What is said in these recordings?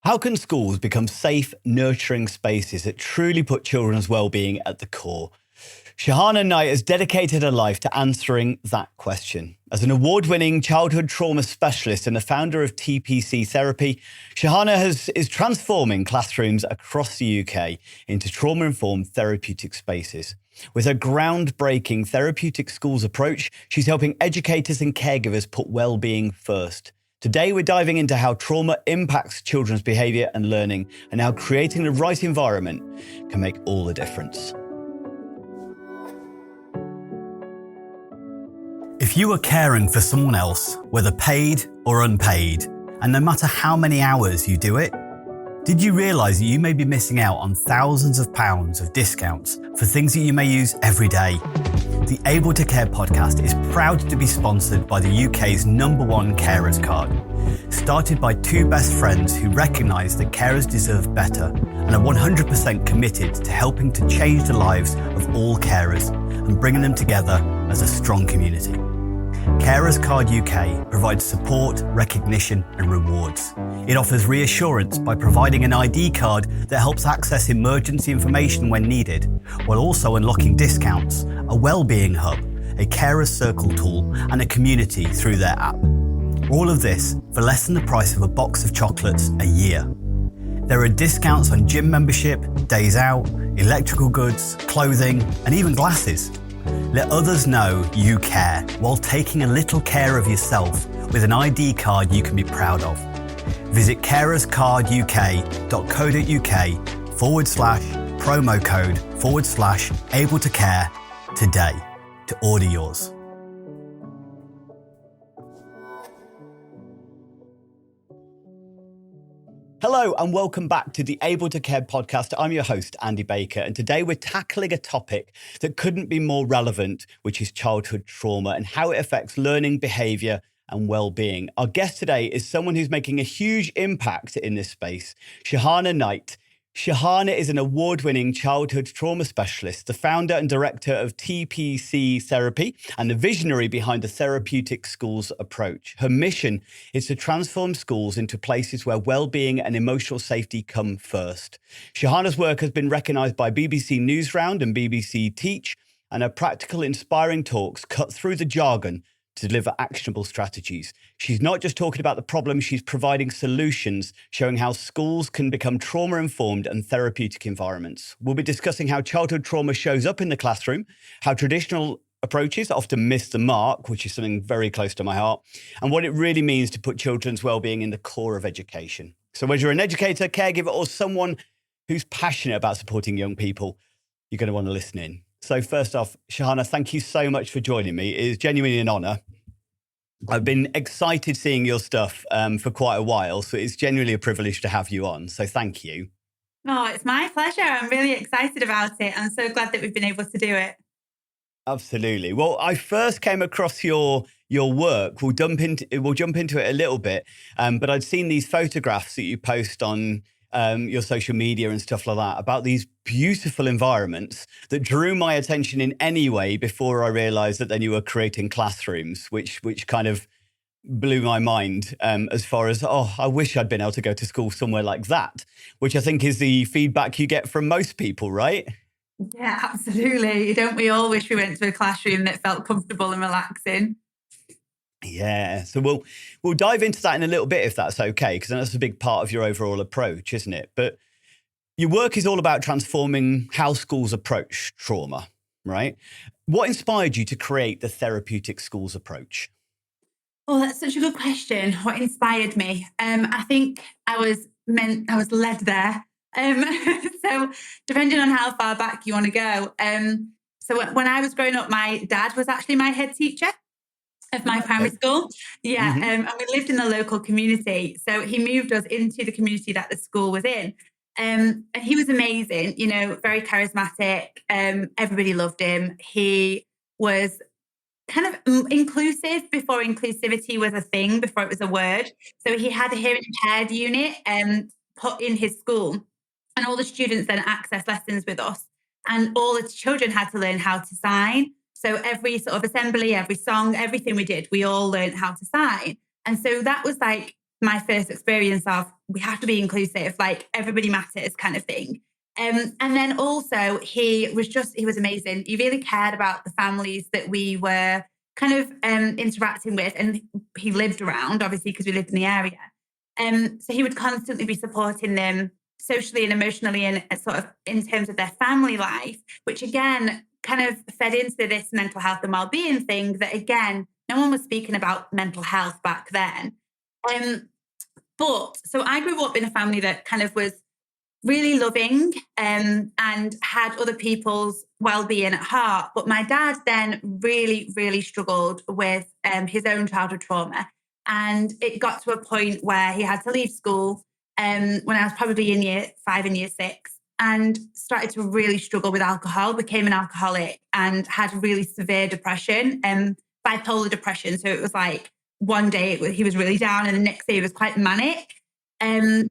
How can schools become safe, nurturing spaces that truly put children's well-being at the core? Shahana Knight has dedicated her life to answering that question. As an award-winning childhood trauma specialist and the founder of TPC Therapy, Shahana is transforming classrooms across the UK into trauma-informed therapeutic spaces. With her groundbreaking Therapeutic Schools approach, she's helping educators and caregivers put well-being first. Today, we're diving into how trauma impacts children's behaviour and learning, and how creating the right environment can make all the difference. If you are caring for someone else, whether paid or unpaid, and no matter how many hours you do it, did you realise that you may be missing out on thousands of pounds of discounts for things that you may use every day? The Able to Care podcast is proud to be sponsored by the UK's #1 carers card. Started by two best friends who recognise that carers deserve better and are 100% committed to helping to change the lives of all carers and bringing them together as a strong community. Carers Card UK provides support, recognition and rewards. It offers reassurance by providing an ID card that helps access emergency information when needed, while also unlocking discounts, a wellbeing hub, a carers circle tool and a community through their app. All of this for less than the price of a box of chocolates a year. There are discounts on gym membership, days out, electrical goods, clothing and even glasses. Let others know you care while taking a little care of yourself with an ID card you can be proud of. Visit carerscarduk.co.uk/promo code/able to care today to order yours. Hello and welcome back to the Able to Care podcast. I'm your host, Andy Baker, and today we're tackling a topic that couldn't be more relevant, which is childhood trauma and how it affects learning, behaviour and well-being. Our guest today is someone who's making a huge impact in this space, Shahana Knight. Shahana is an award-winning childhood trauma specialist, the founder and director of TPC Therapy, and the visionary behind the Therapeutic Schools approach. Her mission is to transform schools into places where well-being and emotional safety come first. Shahana's work has been recognised by BBC Newsround and BBC Teach, and her practical, inspiring talks cut through the jargon to deliver actionable strategies. She's not just talking about the problem, she's providing solutions, showing how schools can become trauma-informed and therapeutic environments. We'll be discussing how childhood trauma shows up in the classroom, how traditional approaches often miss the mark, which is something very close to my heart, and what it really means to put children's well-being in the core of education. So whether you're an educator, caregiver, or someone who's passionate about supporting young people, you're going to want to listen in. So first off, Shahana, thank you so much for joining me. It is genuinely an honour. I've been excited seeing your stuff for quite a while, so it's genuinely a privilege to have you on. So thank you. Oh, it's my pleasure. I'm really excited about it. I'm so glad that we've been able to do it. Absolutely. Well, I first came across your work. We'll jump into it a little bit, but I'd seen these photographs that you post on your social media and stuff like that about these beautiful environments that drew my attention in any way before I realized that then you were creating classrooms, which kind of blew my mind as far as, I wish I'd been able to go to school somewhere like that, which I think is the feedback you get from most people, right? Yeah, absolutely. Don't we all wish we went to a classroom that felt comfortable and relaxing? Yeah, so we'll dive into that in a little bit if that's okay, because that's a big part of your overall approach, isn't it? But your work is all about transforming how schools approach trauma, right? What inspired you to create the Therapeutic Schools approach? Oh, that's such a good question. What inspired me? I think I was led there. So depending on how far back you want to go. So when I was growing up, my dad was actually my head teacher of my primary school. Yeah. And we lived in the local community. So he moved us into the community that the school was in. And he was amazing, very charismatic. Everybody loved him. He was kind of inclusive before inclusivity was a thing, before it was a word. So he had a hearing impaired unit put in his school, and all the students then accessed lessons with us. And all the children had to learn how to sign. So every sort of assembly, every song, everything we did, we all learned how to sign. And so that was like my first experience of we have to be inclusive, like everybody matters kind of thing. And then also he was amazing. He really cared about the families that we were kind of interacting with, and he lived around, obviously, because we lived in the area. So he would constantly be supporting them socially and emotionally, and sort of in terms of their family life, which again kind of fed into this mental health and well-being thing that, again, no one was speaking about mental health back then. But so I grew up in a family that kind of was really loving and had other people's well-being at heart. But my dad then really, really struggled with his own childhood trauma. And it got to a point where he had to leave school when I was probably in year 5 and year 6, and started to really struggle with alcohol, became an alcoholic, and had really severe depression, bipolar depression. So it was like one day he was really down and the next day he was quite manic. And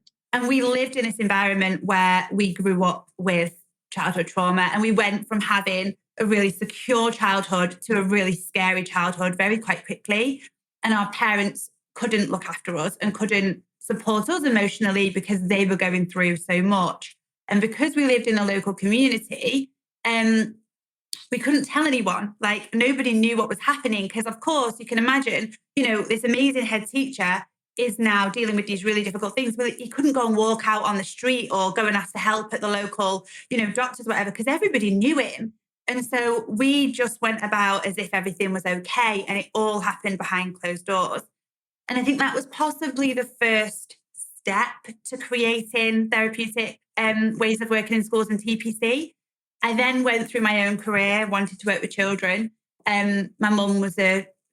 we lived in this environment where we grew up with childhood trauma, and we went from having a really secure childhood to a really scary childhood very quite quickly. And our parents couldn't look after us and couldn't support us emotionally because they were going through so much. And because we lived in a local community, we couldn't tell anyone. Like, nobody knew what was happening because, of course, you can imagine, this amazing head teacher is now dealing with these really difficult things. But he couldn't go and walk out on the street or go and ask for help at the local, doctors, whatever, because everybody knew him. And so we just went about as if everything was okay, and it all happened behind closed doors. And I think that was possibly the first step to creating therapeutic ways of working in schools and TPC. I then went through my own career, wanted to work with children. My mum was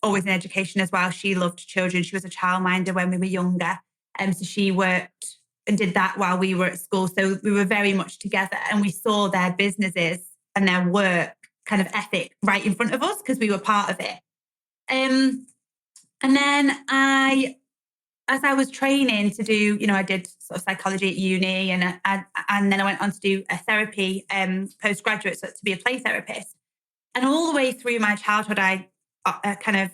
always in education as well. She loved children. She was a childminder when we were younger. So she worked and did that while we were at school. So we were very much together, and we saw their businesses and their work kind of ethic right in front of us because we were part of it. And then as I was training to do, I did sort of psychology at uni, and then I went on to do a therapy postgraduate, so to be a play therapist. And all the way through my childhood, I kind of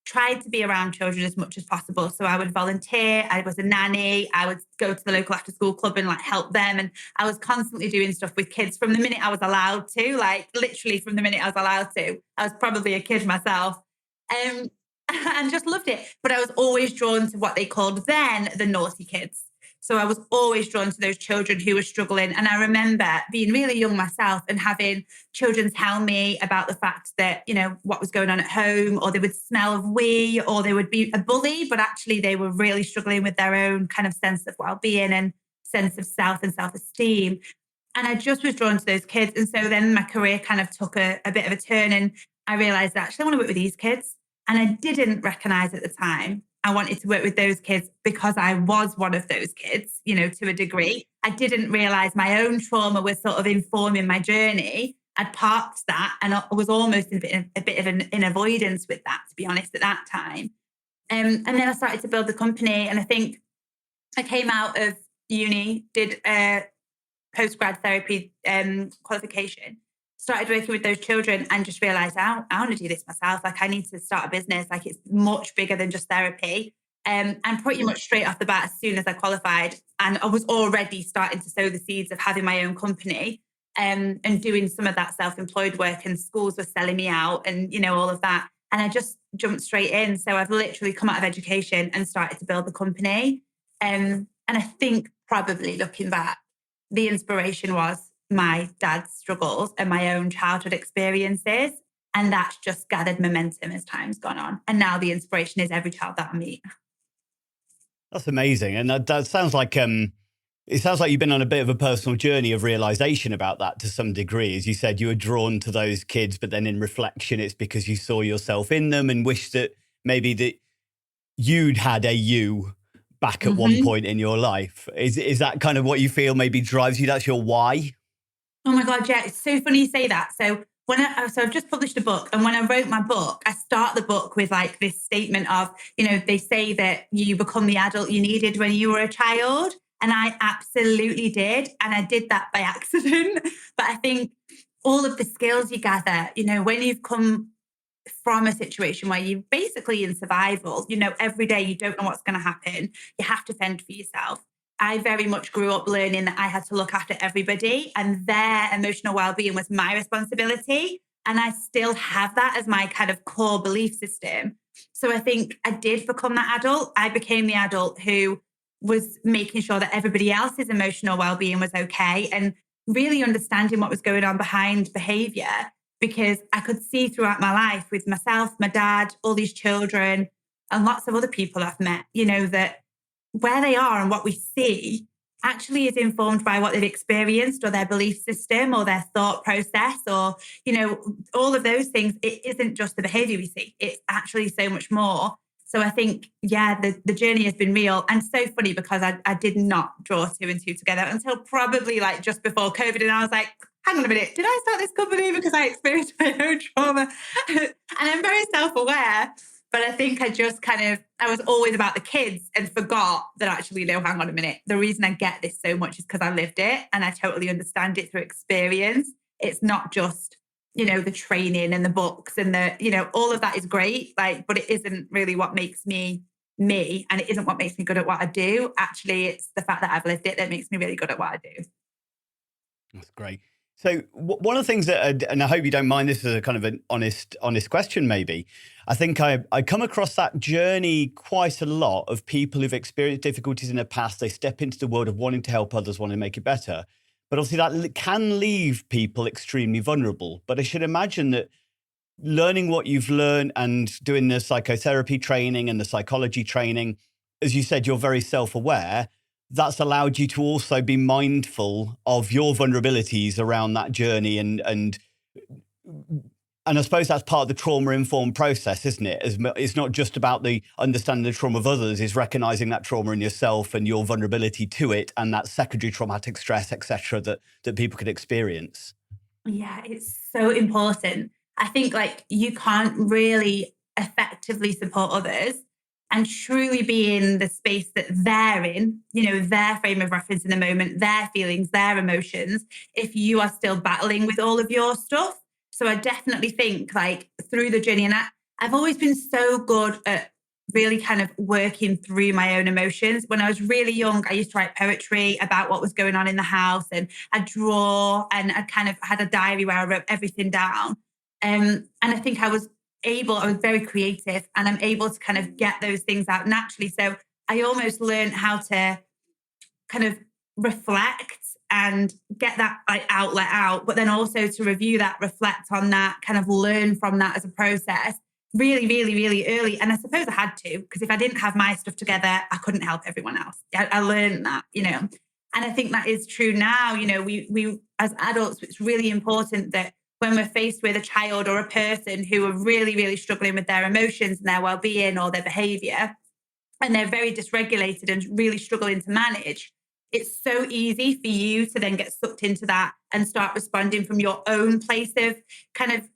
tried to be around children as much as possible. So I would volunteer. I was a nanny. I would go to the local after school club and help them. And I was constantly doing stuff with kids from the minute I was allowed to, literally from the minute I was allowed to. I was probably a kid myself. And just loved it. But I was always drawn to what they called then the naughty kids. So I was always drawn to those children who were struggling. And I remember being really young myself and having children tell me about the fact that, what was going on at home, or they would smell of wee, or they would be a bully, but actually they were really struggling with their own kind of sense of well-being and sense of self and self-esteem. And I just was drawn to those kids. And so then my career kind of took a bit of a turn, and I realized that actually I want to work with these kids. And I didn't recognize at the time I wanted to work with those kids because I was one of those kids, to a degree. I didn't realize my own trauma was sort of informing my journey. I'd parked that, and I was almost a bit of an avoidance with that, to be honest, at that time. And then I started to build the company. And I think I came out of uni, did a postgrad therapy qualification, started working with those children, and just realized I want to do this myself. I need to start a business. It's much bigger than just therapy. And pretty much straight off the bat, as soon as I qualified, and I was already starting to sow the seeds of having my own company and doing some of that self-employed work, and schools were selling me out and, all of that. And I just jumped straight in. So I've literally come out of education and started to build the company. And I think probably looking back, the inspiration was my dad's struggles and my own childhood experiences. And that's just gathered momentum as time's gone on. And now the inspiration is every child that I meet. That's amazing. And that sounds like, it sounds like you've been on a bit of a personal journey of realization about that to some degree. As you said, you were drawn to those kids, but then in reflection, it's because you saw yourself in them and wished that maybe that you'd had a you back at one point in your life. Is that kind of what you feel maybe drives you? That's your why? Oh my God, yeah. It's so funny you say that. So I've just published a book, and when I wrote my book, I start the book with this statement of, they say that you become the adult you needed when you were a child. And I absolutely did. And I did that by accident. But I think all of the skills you gather, when you've come from a situation where you're basically in survival, every day you don't know what's going to happen. You have to fend for yourself. I very much grew up learning that I had to look after everybody and their emotional well-being was my responsibility. And I still have that as my kind of core belief system. So I think I did become that adult. I became the adult who was making sure that everybody else's emotional well-being was okay and really understanding what was going on behind behavior, because I could see throughout my life with myself, my dad, all these children, and lots of other people I've met, that where they are and what we see actually is informed by what they've experienced or their belief system or their thought process or, all of those things. It isn't just the behavior we see. It's actually so much more. So I think, the journey has been real and so funny because I did not draw two and two together until probably like just before COVID. And I was like, hang on a minute, did I start this company because I experienced my own trauma? And I'm very self-aware, but I think I was always about the kids and forgot that actually, no, hang on a minute. The reason I get this so much is because I lived it and I totally understand it through experience. It's not just, the training and the books and all of that is great, but it isn't really what makes me me. And it isn't what makes me good at what I do. Actually, it's the fact that I've lived it that makes me really good at what I do. That's great. So one of the things that, and I hope you don't mind this as a kind of an honest question, maybe, I think I come across that journey quite a lot of people who've experienced difficulties in the past. They step into the world of wanting to help others, wanting to make it better. But obviously that can leave people extremely vulnerable. But I should imagine that learning what you've learned and doing the psychotherapy training and the psychology training, as you said, you're very self-aware. That's allowed you to also be mindful of your vulnerabilities around that journey. And I suppose that's part of the trauma-informed process, isn't it? It's not just about the understanding the trauma of others, it's recognizing that trauma in yourself and your vulnerability to it and that secondary traumatic stress, etc., that people could experience. Yeah, it's so important. I think you can't really effectively support others and truly be in the space that they're in, their frame of reference in the moment, their feelings, their emotions, if you are still battling with all of your stuff. So I definitely think through the journey, and I've always been so good at really kind of working through my own emotions. When I was really young, I used to write poetry about what was going on in the house and I'd draw and I kind of had a diary where I wrote everything down. And I think I was very creative and I'm able to kind of get those things out naturally. So I almost learned how to kind of reflect and get that outlet out, but then also to review that, reflect on that, kind of learn from that as a process really, really, really early. And I suppose I had to, because if I didn't have my stuff together, I couldn't help everyone else. I learned that, and I think that is true now. We as adults, it's really important that when we're faced with a child or a person who are really, really struggling with their emotions and their well-being or their behavior, and they're very dysregulated and really struggling to manage, it's so easy for you to then get sucked into that and start responding from your own place of kind of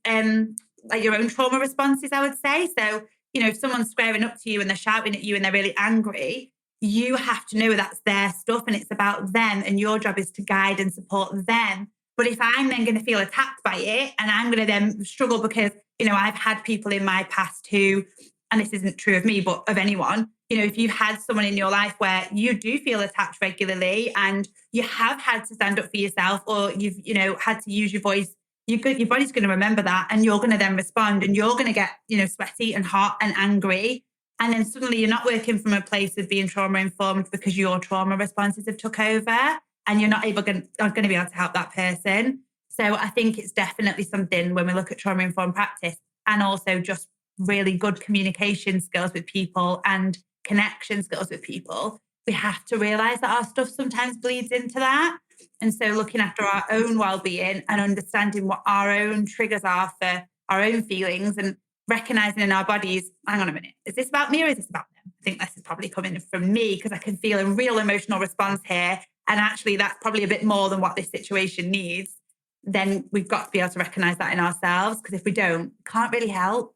your own trauma responses, I would say. So, if someone's squaring up to you and they're shouting at you and they're really angry, you have to know that's their stuff and it's about them. And your job is to guide and support them. But if I'm then going to feel attacked by it and I'm going to then struggle because, I've had people in my past who, and this isn't true of me, but of anyone, if you've had someone in your life where you do feel attacked regularly and you have had to stand up for yourself or you've, had to use your voice, your body's going to remember that and you're going to then respond and you're going to get, sweaty and hot and angry. And then suddenly you're not working from a place of being trauma informed because your trauma responses have took over and you're not going to be able to help that person. So I think it's definitely something when we look at trauma informed practice and also just really good communication skills with people and connection skills with people, we have to realize that our stuff sometimes bleeds into that. And so looking after our own well-being and understanding what our own triggers are for our own feelings and recognizing in our bodies, hang on a minute, is this about me or is this about them? I think this is probably coming from me because I can feel a real emotional response here. And actually that's probably a bit more than what this situation needs. Then we've got to be able to recognize that in ourselves, because if we don't, can't really help.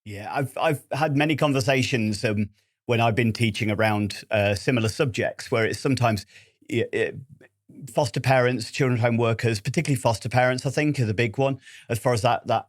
Yeah, I've had many conversations when I've been teaching around similar subjects where it's sometimes foster parents, children's home workers, particularly foster parents, I think, is a big one as far as that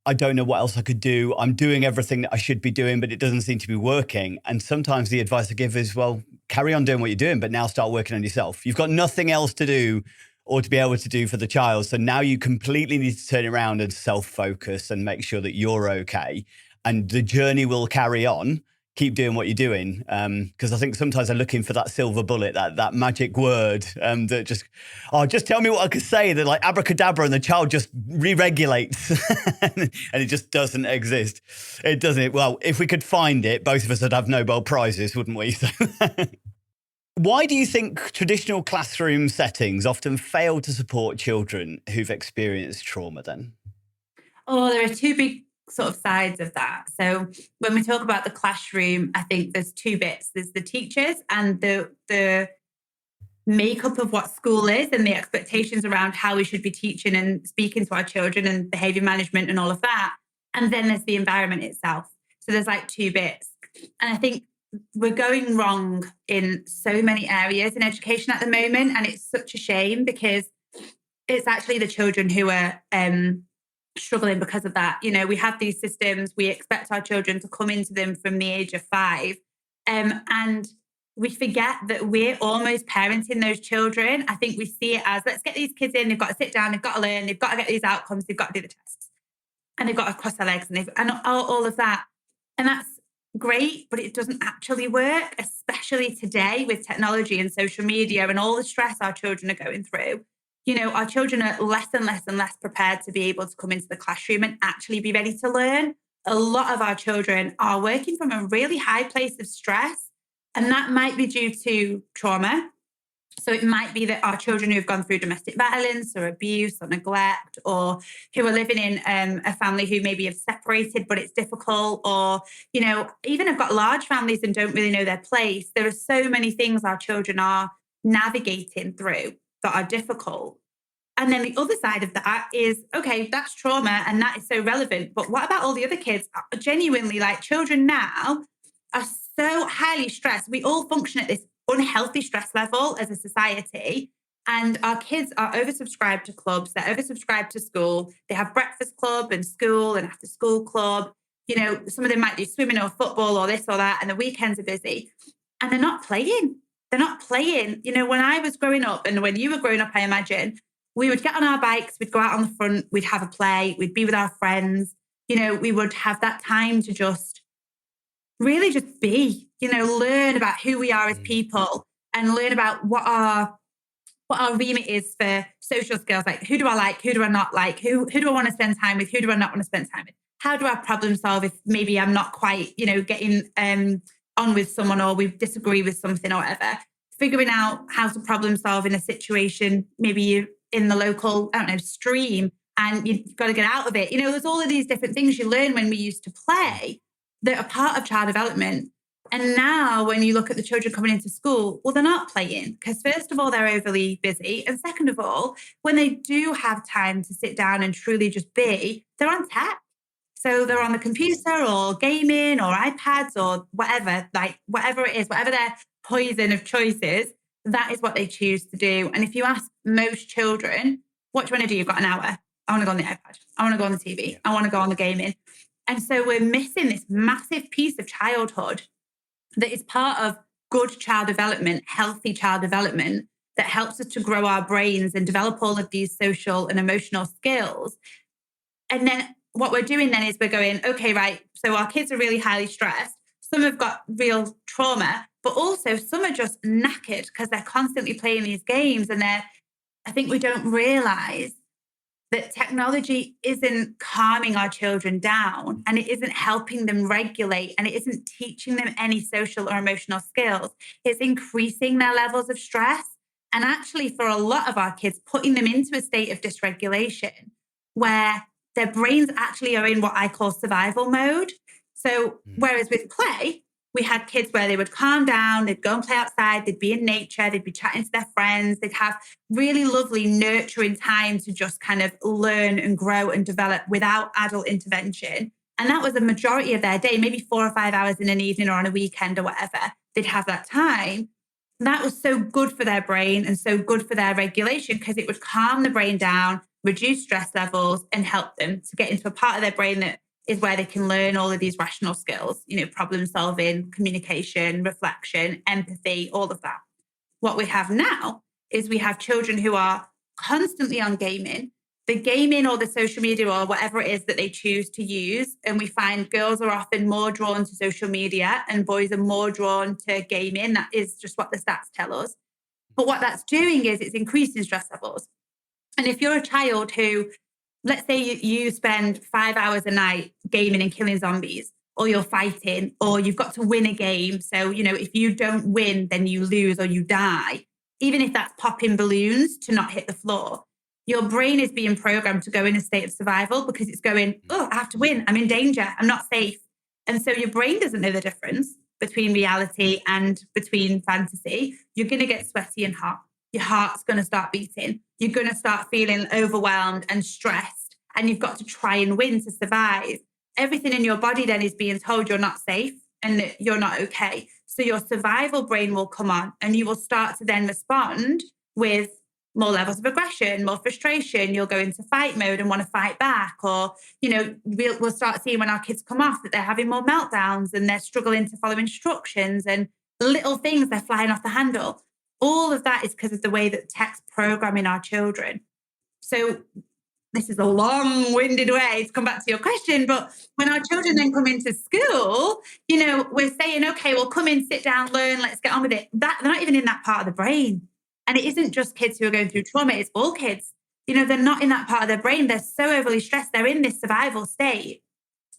I don't know what else I could do. I'm doing everything that I should be doing, but it doesn't seem to be working. And sometimes the advice I give is, well, carry on doing what you're doing, but now start working on yourself. You've got nothing else to do or to be able to do for the child. So now you completely need to turn around and self-focus and make sure that you're okay. And the journey will carry on. Keep doing what you're doing. Because I think sometimes they're looking for that silver bullet, that magic word that just tell me what I could say. They're like abracadabra and the child just re-regulates and it just doesn't exist. It doesn't. Well, if we could find it, both of us would have Nobel Prizes, wouldn't we? Why do you think traditional classroom settings often fail to support children who've experienced trauma then? Oh, there are two big sort of sides of that. So when we talk about the classroom, I think there's two bits. There's the teachers and the makeup of what school is and the expectations around how we should be teaching and speaking to our children and behavior management and all of that. And then there's the environment itself. So there's like two bits. And I think we're going wrong in so many areas in education at the moment. And it's such a shame because it's actually the children who are struggling because of that. You know, we have these systems, we expect our children to come into them from the age of 5. And we forget that we're almost parenting those children. I think we see it as, let's get these kids in, they've got to sit down, they've got to learn, they've got to get these outcomes, they've got to do the tests. And they've got to cross their legs and all of that. And that's great, but it doesn't actually work, especially today with technology and social media and all the stress our children are going through. You know, our children are less and less and less prepared to be able to come into the classroom and actually be ready to learn. A lot of our children are working from a really high place of stress, and that might be due to trauma. So it might be that our children who have gone through domestic violence or abuse or neglect, or who are living in a family who maybe have separated, but it's difficult, or, you know, even have got large families and don't really know their place. There are so many things our children are navigating through that are difficult. And then the other side of that is, okay, that's trauma and that is so relevant. But what about all the other kids? Genuinely, like, children now are so highly stressed. We all function at this unhealthy stress level as a society. And our kids are oversubscribed to clubs. They're oversubscribed to school. They have breakfast club and school and after school club. You know, some of them might do swimming or football or this or that. And the weekends are busy. And they're not playing. They're not playing. You know, when I was growing up and when you were growing up, I imagine, we would get on our bikes, we'd go out on the front, we'd have a play, we'd be with our friends. You know, we would have that time to just really just be, you know, learn about who we are as people and learn about what our remit is for social skills. Like, who do I like? Who do I not like? Who do I want to spend time with? Who do I not want to spend time with? How do I problem solve if maybe I'm not quite, you know, getting on with someone, or we disagree with something or whatever? Figuring out how to problem solve in a situation, maybe you in the local, I don't know, stream, and you've got to get out of it. You know, there's all of these different things you learn when we used to play that are part of child development. And now when you look at the children coming into school, well, they're not playing because first of all, they're overly busy. And second of all, when they do have time to sit down and truly just be, they're on tech. So they're on the computer or gaming or iPads or whatever, like whatever it is, whatever their poison of choice is, that is what they choose to do. And if you ask most children, what do you want to do? You've got an hour. I want to go on the iPad. I want to go on the TV. I want to go on the gaming. And so we're missing this massive piece of childhood that is part of good child development, healthy child development, that helps us to grow our brains and develop all of these social and emotional skills. And then what we're doing then is we're going, okay, right, so our kids are really highly stressed. Some have got real trauma, but also some are just knackered because they're constantly playing these games. And I think we don't realize that technology isn't calming our children down, and it isn't helping them regulate, and it isn't teaching them any social or emotional skills. It's increasing their levels of stress. And actually, for a lot of our kids, putting them into a state of dysregulation where their brains actually are in what I call survival mode. So whereas with play, we had kids where they would calm down, they'd go and play outside, they'd be in nature, they'd be chatting to their friends, they'd have really lovely nurturing time to just kind of learn and grow and develop without adult intervention. And that was a majority of their day, maybe 4 or 5 hours in an evening or on a weekend or whatever. They'd have that time. That was so good for their brain and so good for their regulation because it would calm the brain down. reduce stress levels, and help them to get into a part of their brain that is where they can learn all of these rational skills, problem solving, communication, reflection, empathy, all of that. What we have now is we have children who are constantly on gaming, the gaming or the social media or whatever it is that they choose to use. And we find girls are often more drawn to social media and boys are more drawn to gaming. That is just what the stats tell us. But what that's doing is it's increasing stress levels. And if you're a child who, let's say you spend 5 hours a night gaming and killing zombies, or you're fighting, or you've got to win a game. So, if you don't win, then you lose or you die. Even if that's popping balloons to not hit the floor, your brain is being programmed to go in a state of survival because it's going, oh, I have to win. I'm in danger. I'm not safe. And so your brain doesn't know the difference between reality and between fantasy. You're going to get sweaty and hot. Your heart's going to start beating. You're going to start feeling overwhelmed and stressed. And you've got to try and win to survive. Everything in your body then is being told you're not safe and that you're not okay. So your survival brain will come on and you will start to then respond with more levels of aggression, more frustration. You'll go into fight mode and want to fight back. Or, we'll start seeing when our kids come off that they're having more meltdowns and they're struggling to follow instructions and little things, they're flying off the handle. All of that is because of the way that tech's programming our children. So this is a long-winded way to come back to your question, but when our children then come into school, we're saying, okay, well, come in, sit down, learn, let's get on with it. They're not even in that part of the brain. And it isn't just kids who are going through trauma, it's all kids. They're not in that part of their brain. They're so overly stressed. They're in this survival state.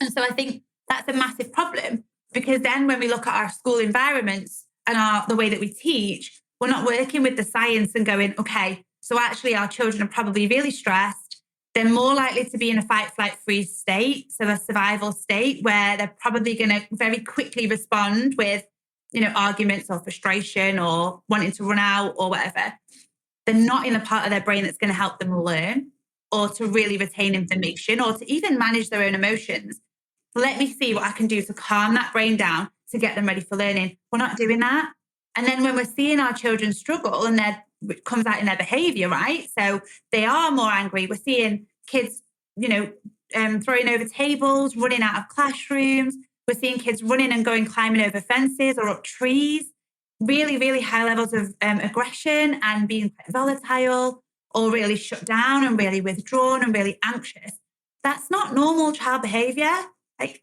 And so I think that's a massive problem, because then when we look at our school environments and the way that we teach, we're not working with the science and going, okay, so actually our children are probably really stressed. They're more likely to be in a fight, flight, freeze state, so a survival state where they're probably going to very quickly respond with, arguments or frustration or wanting to run out or whatever. They're not in the part of their brain that's going to help them learn or to really retain information or to even manage their own emotions. Let me see what I can do to calm that brain down to get them ready for learning. We're not doing that. And then when we're seeing our children struggle and it comes out in their behaviour, right? So they are more angry. We're seeing kids, throwing over tables, running out of classrooms. We're seeing kids running and going climbing over fences or up trees. Really, really high levels of aggression and being quite volatile or really shut down and really withdrawn and really anxious. That's not normal child behaviour.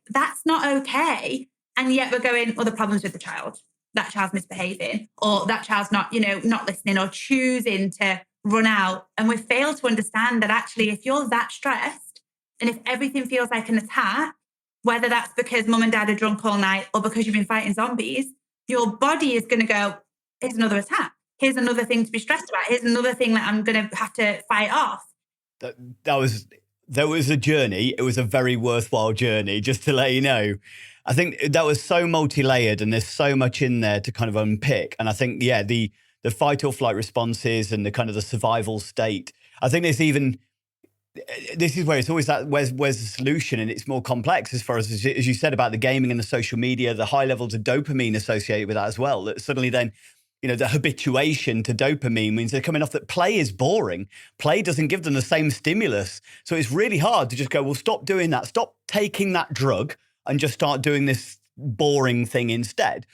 That's not okay. And yet we're going, the problem's with the child. That child's misbehaving, or that child's not listening or choosing to run out. And we fail to understand that actually, if you're that stressed and if everything feels like an attack, whether that's because mum and dad are drunk all night or because you've been fighting zombies, your body is going to go, here's another attack. Here's another thing to be stressed about. Here's another thing that I'm going to have to fight off. There was a journey. It was a very worthwhile journey, just to let you know. I think that was so multi-layered and there's so much in there to kind of unpick. And I think, the fight or flight responses and the kind of the survival state. I think this is where it's always that, where's the solution? And it's more complex as far as you said about the gaming and the social media, the high levels of dopamine associated with that as well. That suddenly then, the habituation to dopamine means they're coming off that play is boring. Play doesn't give them the same stimulus. So it's really hard to just go, well, stop doing that. Stop taking that drug and just start doing this boring thing instead.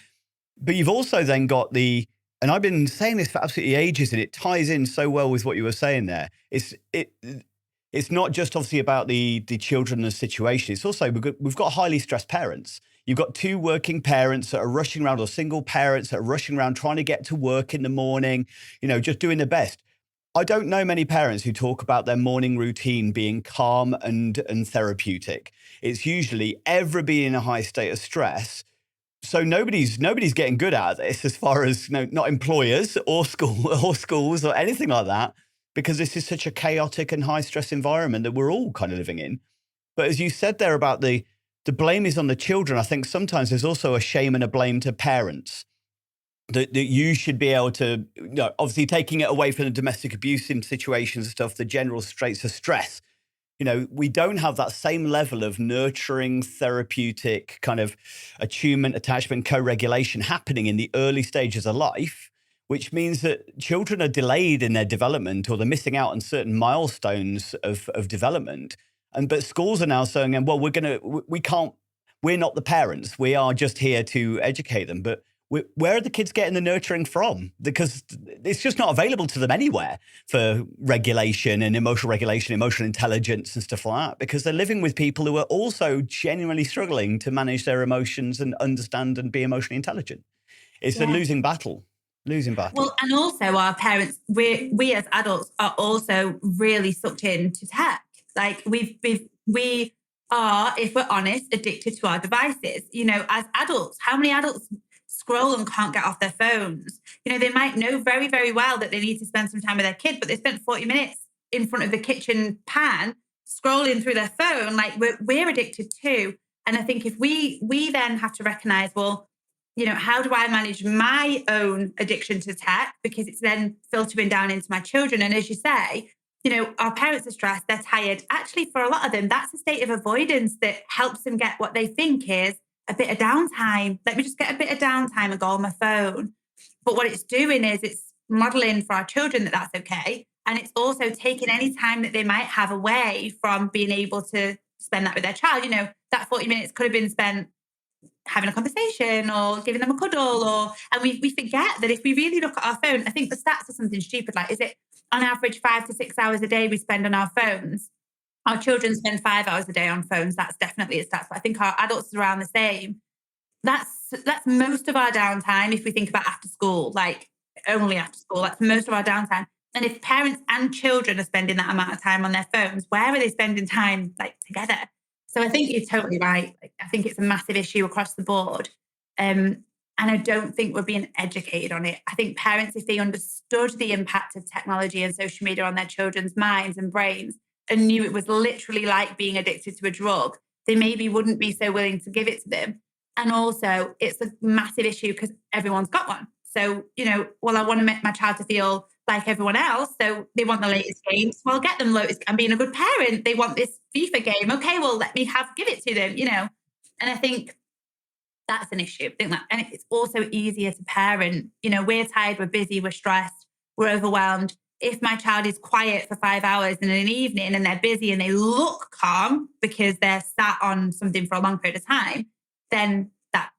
But you've also then got and I've been saying this for absolutely ages, and it ties in so well with what you were saying there. It's not just obviously about the children and the situation. It's also, we've got highly stressed parents. You've got two working parents that are rushing around, or single parents that are rushing around trying to get to work in the morning, just doing their best. I don't know many parents who talk about their morning routine being calm and therapeutic. It's usually ever being in a high state of stress. So nobody's getting good at this as far as not employers or schools or anything like that, because this is such a chaotic and high stress environment that we're all kind of living in. But as you said there about the blame is on the children, I think sometimes there's also a shame and a blame to parents. That you should be able to, obviously taking it away from the domestic abuse in situations and stuff, the general straits of stress. We don't have that same level of nurturing, therapeutic kind of attunement, attachment, co-regulation happening in the early stages of life, which means that children are delayed in their development, or they're missing out on certain milestones of development. But schools are now saying, well, we're not the parents. We are just here to educate them. But where are the kids getting the nurturing from? Because it's just not available to them anywhere for regulation and emotional regulation, emotional intelligence and stuff like that, because they're living with people who are also genuinely struggling to manage their emotions and understand and be emotionally intelligent. It's a losing battle. Well, and also our parents, we as adults are also really sucked into tech. Like we are, if we're honest, addicted to our devices. You know, as adults, how many adults scroll and can't get off their phones? You know, they might know very, very well that they need to spend some time with their kid, but they spent 40 minutes in front of the kitchen pan scrolling through their phone. Like we're addicted too. And I think if we then have to recognize, well, you know, how do I manage my own addiction to tech? Because it's then filtering down into my children. And as you say, you know, our parents are stressed, they're tired. Actually, for a lot of them, that's a state of avoidance that helps them get what they think is a bit of downtime. Let me just get a bit of downtime and go on my phone. But what it's doing is it's modeling for our children that that's okay. And it's also taking any time that they might have away from being able to spend that with their child. You know, that 40 minutes could have been spent having a conversation or giving them a cuddle, and we forget that if we really look at our phone, I think the stats are something stupid. Like, is it on average 5 to 6 hours a day we spend on our phones? Our children spend 5 hours a day on phones. That's definitely a stat. But I think our adults are around the same. That's most of our downtime. If we think about after school, like only after school, that's most of our downtime. And if parents and children are spending that amount of time on their phones, where are they spending time like together? So I think you're totally right. Like, I think it's a massive issue across the board. And I don't think we're being educated on it. I think parents, if they understood the impact of technology and social media on their children's minds and brains and knew it was literally like being addicted to a drug, they maybe wouldn't be so willing to give it to them. And also, it's a massive issue because everyone's got one. So, you know, well, I want to make my child to feel like everyone else. So they want the latest games. Well, get them latest. I'm being a good parent. They want this FIFA game. Okay, well, let me give it to them, you know. And I think that's an issue. And it's also easier to parent. You know, we're tired, we're busy, we're stressed, we're overwhelmed. If my child is quiet for 5 hours in an evening and they're busy and they look calm because they're sat on something for a long period of time, then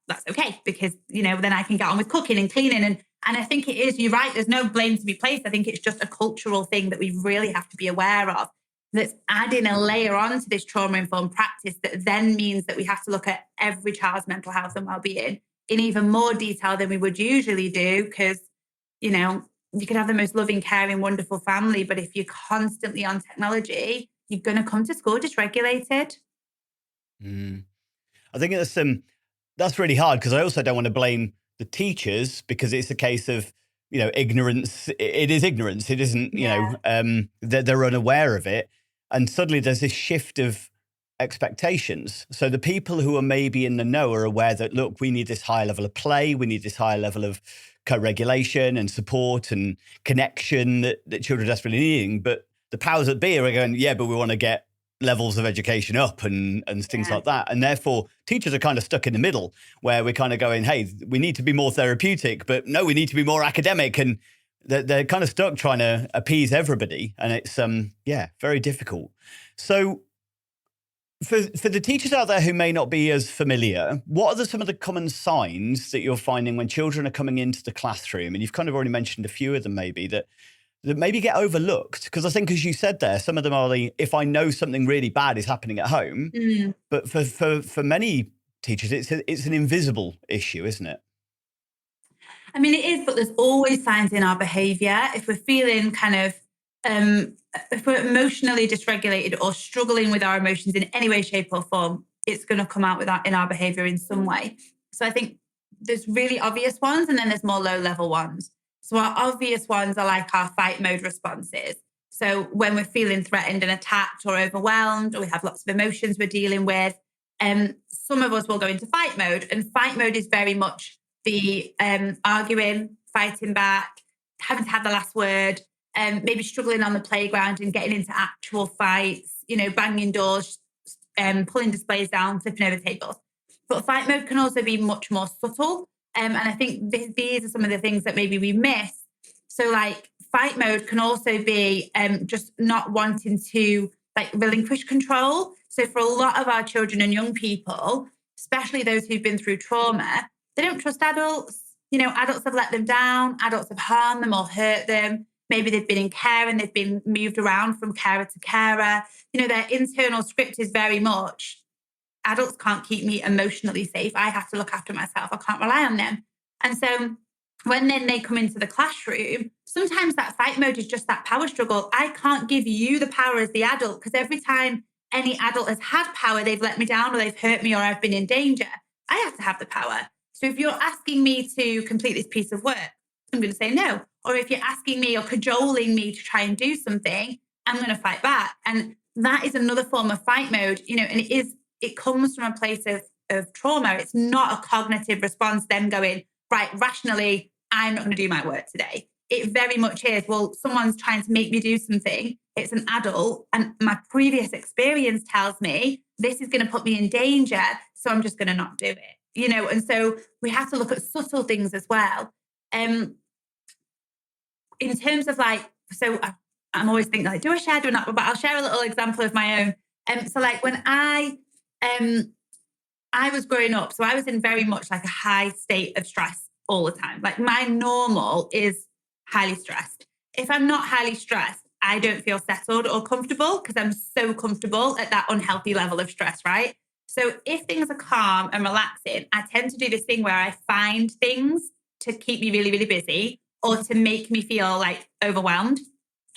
that's okay, because, you know, then I can get on with cooking and cleaning. And I think it is, you're right, there's no blame to be placed. I think it's just a cultural thing that we really have to be aware of, that's adding a layer on to this trauma-informed practice that then means that we have to look at every child's mental health and well-being in even more detail than we would usually do. Because, you know, you could have the most loving, caring, wonderful family, but if you're constantly on technology, you're going to come to school dysregulated. I think that's really hard, because I also don't want to blame the teachers, because it's a case of, you know, ignorance. It is ignorance. It isn't, you know, they're unaware of it. And suddenly there's this shift of expectations. So the people who are maybe in the know are aware that, look, we need this higher level of play. We need this higher level of co-regulation and support and connection that children are desperately needing. But the powers that be are going, yeah, but we want to get levels of education up and things like that. And therefore teachers are kind of stuck in the middle, where we're kind of going, hey, we need to be more therapeutic, but no, we need to be more academic. And they're kind of stuck trying to appease everybody. And it's, very difficult. So for the teachers out there who may not be as familiar, what are some of the common signs that you're finding when children are coming into the classroom? And you've kind of already mentioned a few of them maybe that maybe get overlooked, because I think, as you said there, some of them are if I know something really bad is happening at home, but for many teachers, it's an invisible issue, isn't it? I mean, it is, but there's always signs in our behaviour. If we're feeling kind of, if we're emotionally dysregulated or struggling with our emotions in any way, shape or form, it's going to come out in our behaviour in some way. So I think there's really obvious ones, and then there's more low level ones. So our obvious ones are like our fight mode responses. So when we're feeling threatened and attacked or overwhelmed, or we have lots of emotions we're dealing with, some of us will go into fight mode. And fight mode is very much the arguing, fighting back, having to have the last word, maybe struggling on the playground and getting into actual fights, you know, banging doors, pulling displays down, flipping over tables. But fight mode can also be much more subtle. And I think these are some of the things that maybe we miss So like fight mode can also be just not wanting to like relinquish control. So for a lot of our children and young people, especially those who've been through trauma, they don't trust adults. You know, adults have let them down, adults have harmed them or hurt them. Maybe they've been in care and they've been moved around from carer to carer. You know, their internal script is very much, adults can't keep me emotionally safe. I have to look after myself. I can't rely on them. And so when then they come into the classroom, sometimes that fight mode is just that power struggle. I can't give you the power as the adult, because every time any adult has had power, they've let me down or they've hurt me or I've been in danger. I have to have the power. So if you're asking me to complete this piece of work, I'm going to say no. Or if you're asking me or cajoling me to try and do something, I'm going to fight back. And that is another form of fight mode, you know, and it comes from a place of trauma. It's not a cognitive response, them going, right, rationally, I'm not going to do my work today. It very much is, well, someone's trying to make me do something. It's an adult. And my previous experience tells me this is going to put me in danger. So I'm just going to not do it, you know? And so we have to look at subtle things as well. In terms of like, so I'm always thinking like, do I share, do I not? But I'll share a little example of my own. So like when I was growing up, so I was in very much like a high state of stress all the time. Like my normal is highly stressed. If I'm not highly stressed, I don't feel settled or comfortable because I'm so comfortable at that unhealthy level of stress, right? So if things are calm and relaxing, I tend to do this thing where I find things to keep me really, really busy or to make me feel like overwhelmed.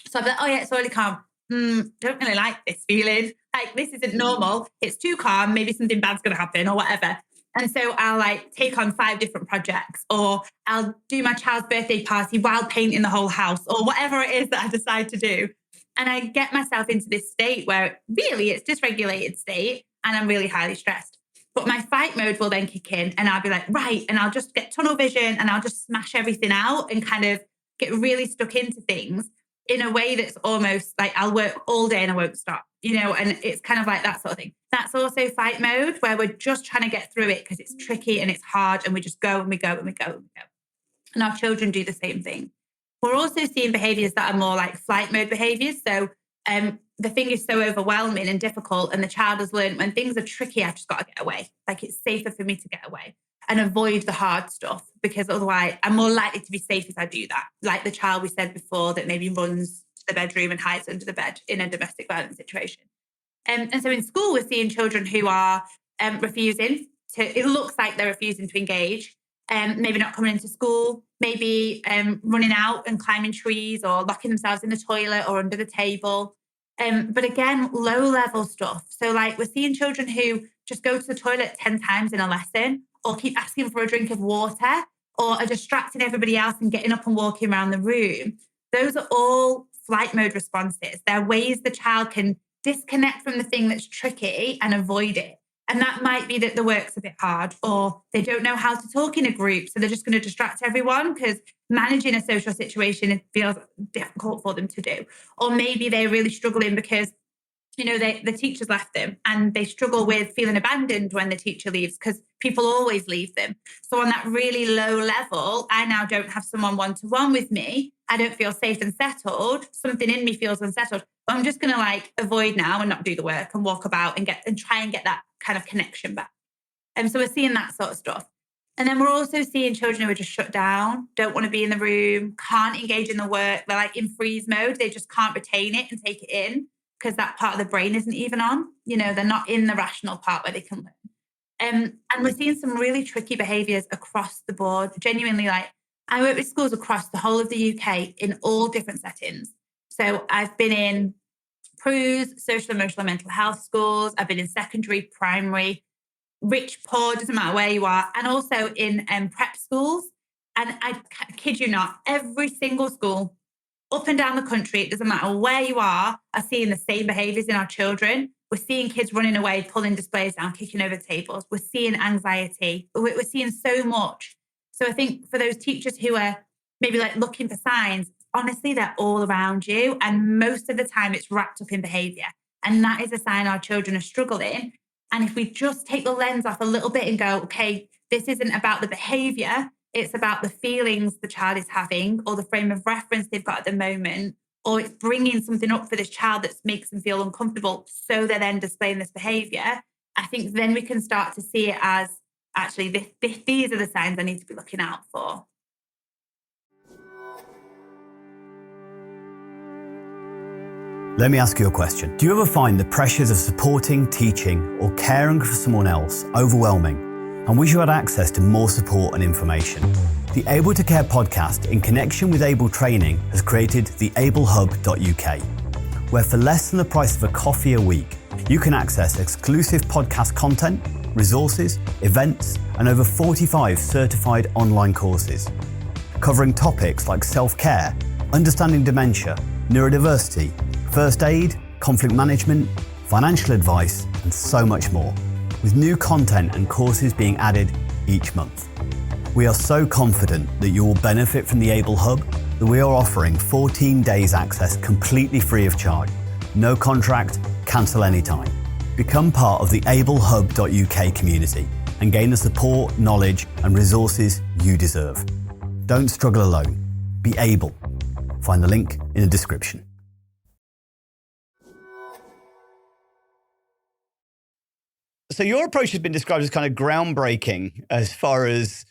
So I'm like, oh yeah, it's already calm. Don't really like this feeling. Like this isn't normal. It's too calm. Maybe something bad's going to happen or whatever. And so I'll like take on 5 different projects, or I'll do my child's birthday party while painting the whole house, or whatever it is that I decide to do. And I get myself into this state where really it's dysregulated state and I'm really highly stressed. But my fight mode will then kick in and I'll be like, right. And I'll just get tunnel vision and I'll just smash everything out and kind of get really stuck into things in a way that's almost like I'll work all day and I won't stop, you know, and it's kind of like that sort of thing. That's also fight mode where we're just trying to get through it because it's tricky and it's hard and we just go and we go and we go and we go. And our children do the same thing. We're also seeing behaviors that are more like flight mode behaviors. So the thing is so overwhelming and difficult and the child has learned when things are tricky, I've just got to get away. Like it's safer for me to get away and avoid the hard stuff because otherwise I'm more likely to be safe if I do that. Like the child we said before that maybe runs to the bedroom and hides under the bed in a domestic violence situation. And so in school, we're seeing children who are refusing to, it looks like they're refusing to engage, maybe not coming into school, maybe running out and climbing trees or locking themselves in the toilet or under the table. But again, low level stuff. So like we're seeing children who just go to the toilet 10 times in a lesson or keep asking for a drink of water or are distracting everybody else and getting up and walking around the room. Those are all flight mode responses. They're ways the child can disconnect from the thing that's tricky and avoid it. And that might be that the work's a bit hard or they don't know how to talk in a group. So they're just going to distract everyone because managing a social situation, it feels difficult for them to do. Or maybe they're really struggling because, you know, the teacher's left them and they struggle with feeling abandoned when the teacher leaves because people always leave them. So on that really low level, I now don't have someone one-to-one with me. I don't feel safe and settled. Something in me feels unsettled. But I'm just going to like avoid now and not do the work and walk about and try and get that kind of connection back. And so we're seeing that sort of stuff. And then we're also seeing children who are just shut down, don't want to be in the room, can't engage in the work. They're like in freeze mode. They just can't retain it and take it in because that part of the brain isn't even on. You know, they're not in the rational part where they can learn. And we're seeing some really tricky behaviours across the board. Genuinely, like I work with schools across the whole of the UK in all different settings. So I've been in PRUs, social, emotional, and mental health schools. I've been in secondary, primary, rich, poor, doesn't matter where you are, and also in prep schools. And I kid you not, every single school up and down the country, it doesn't matter where you are seeing the same behaviours in our children. We're seeing kids running away, pulling displays down, kicking over tables. We're seeing anxiety. We're seeing so much. So I think for those teachers who are maybe like looking for signs, honestly, they're all around you. And most of the time it's wrapped up in behaviour. And that is a sign our children are struggling. And if we just take the lens off a little bit and go, okay, this isn't about the behaviour, It's about the feelings the child is having or the frame of reference they've got at the moment, or it's bringing something up for this child that makes them feel uncomfortable. So they're then displaying this behavior. I think then we can start to see it as actually these are the signs I need to be looking out for. Let me ask you a question. Do you ever find the pressures of supporting, teaching, or caring for someone else overwhelming and wish you had access to more support and information? The Able to Care podcast, in connection with Able Training, has created the ablehub.uk, where for less than the price of a coffee a week, you can access exclusive podcast content, resources, events, and over 45 certified online courses, covering topics like self-care, understanding dementia, neurodiversity, first aid, conflict management, financial advice, and so much more, with new content and courses being added each month. We are so confident that you will benefit from the Able Hub that we are offering 14 days access completely free of charge. No contract, cancel anytime. Become part of the ablehub.uk community and gain the support, knowledge, and resources you deserve. Don't struggle alone. Be able. Find the link in the description. So your approach has been described as kind of groundbreaking as far as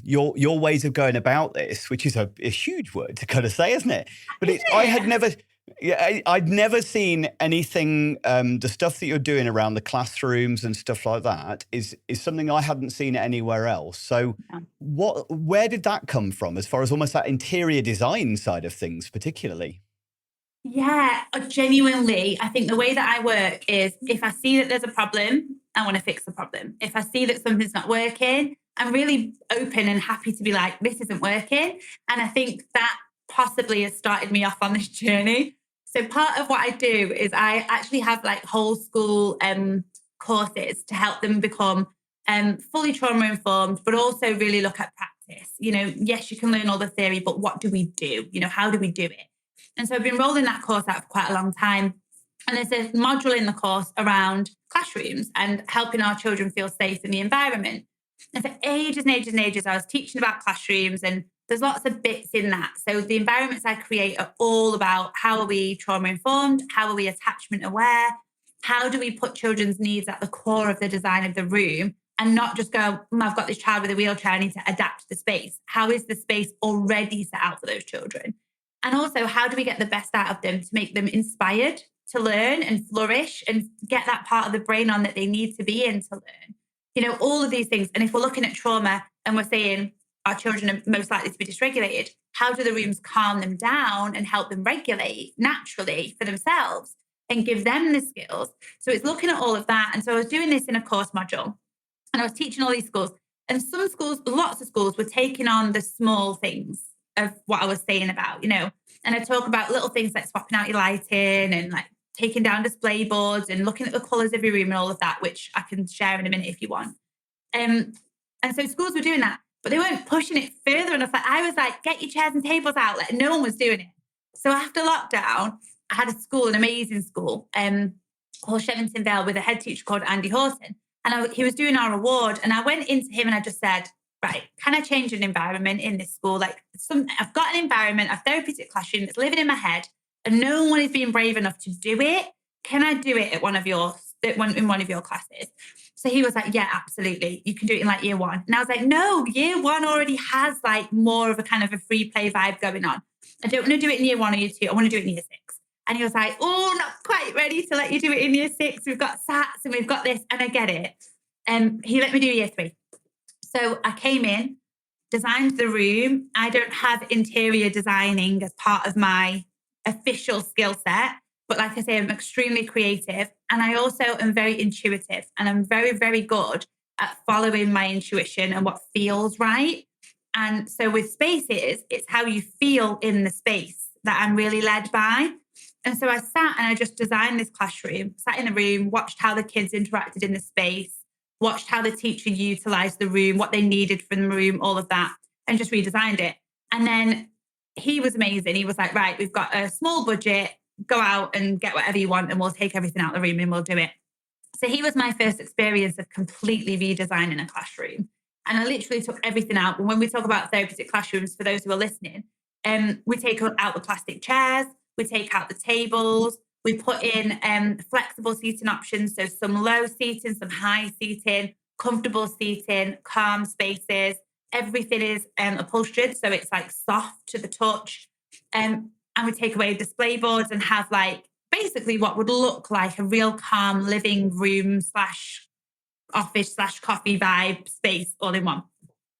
your ways of going about this, which is a huge word to kind of say, isn't it? But I'd never seen anything. The stuff that you're doing around the classrooms and stuff like that is something I hadn't seen anywhere else. So where did that come from, as far as almost that interior design side of things, particularly? Yeah, genuinely, I think the way that I work is if I see that there's a problem, I want to fix the problem. If I see that something's not working, I'm really open and happy to be like, this isn't working. And I think that possibly has started me off on this journey. So part of what I do is I actually have like whole school courses to help them become fully trauma informed, but also really look at practice. You know, yes, you can learn all the theory, but what do we do? You know, how do we do it? And so I've been rolling that course out for quite a long time. And there's a module in the course around classrooms and helping our children feel safe in the environment. And for ages and ages and ages, I was teaching about classrooms, and there's lots of bits in that. So the environments I create are all about how are we trauma informed? How are we attachment aware? How do we put children's needs at the core of the design of the room and not just go, I've got this child with a wheelchair, I need to adapt the space. How is the space already set out for those children? And also, how do we get the best out of them to make them inspired to learn and flourish and get that part of the brain on that they need to be in to learn? You know, all of these things. And if we're looking at trauma and we're saying our children are most likely to be dysregulated, how do the rooms calm them down and help them regulate naturally for themselves and give them the skills? So it's looking at all of that. And so I was doing this in a course module and I was teaching all these schools. And some schools, lots of schools, were taking on the small things of what I was saying about, you know, and I talk about little things like swapping out your lighting and like taking down display boards and looking at the colours of your room and all of that, which I can share in a minute if you want. And so schools were doing that, but they weren't pushing it further enough. Like I was like, get your chairs and tables out. Like no one was doing it. So after lockdown, I had a school, an amazing school, called Shevington Vale, with a head teacher called Andy Horton. And he was doing our award. And I went into him and I just said, right, can I change an environment in this school? Like I've got an environment, a therapeutic classroom that's living in my head and no one is being brave enough to do it. Can I do it at in one of your classes? So he was like, yeah, absolutely. You can do it in like year one. And I was like, no, year one already has like more of a kind of a free play vibe going on. I don't want to do it in year one or year two. I want to do it in year six. And he was like, oh, not quite ready to let you do it in year six. We've got SATs and we've got this. And I get it. And he let me do year three. So I came in, designed the room. I don't have interior designing as part of my official skill set. But like I say, I'm extremely creative. And I also am very intuitive. And I'm very, very good at following my intuition and what feels right. And so with spaces, it's how you feel in the space that I'm really led by. And so I sat and I just designed this classroom, sat in the room, watched how the kids interacted in the space, watched how the teacher utilised the room, what they needed from the room, all of that, and just redesigned it. And then he was amazing. He was like, right, we've got a small budget, go out and get whatever you want and we'll take everything out of the room and we'll do it. So he was my first experience of completely redesigning a classroom. And I literally took everything out. And when we talk about therapeutic classrooms, for those who are listening, we take out the plastic chairs, we take out the tables, we put in flexible seating options. So some low seating, some high seating, comfortable seating, calm spaces. Everything is upholstered. So it's like soft to the touch. And we take away display boards and have like basically what would look like a real calm living room / office / coffee vibe space all in one.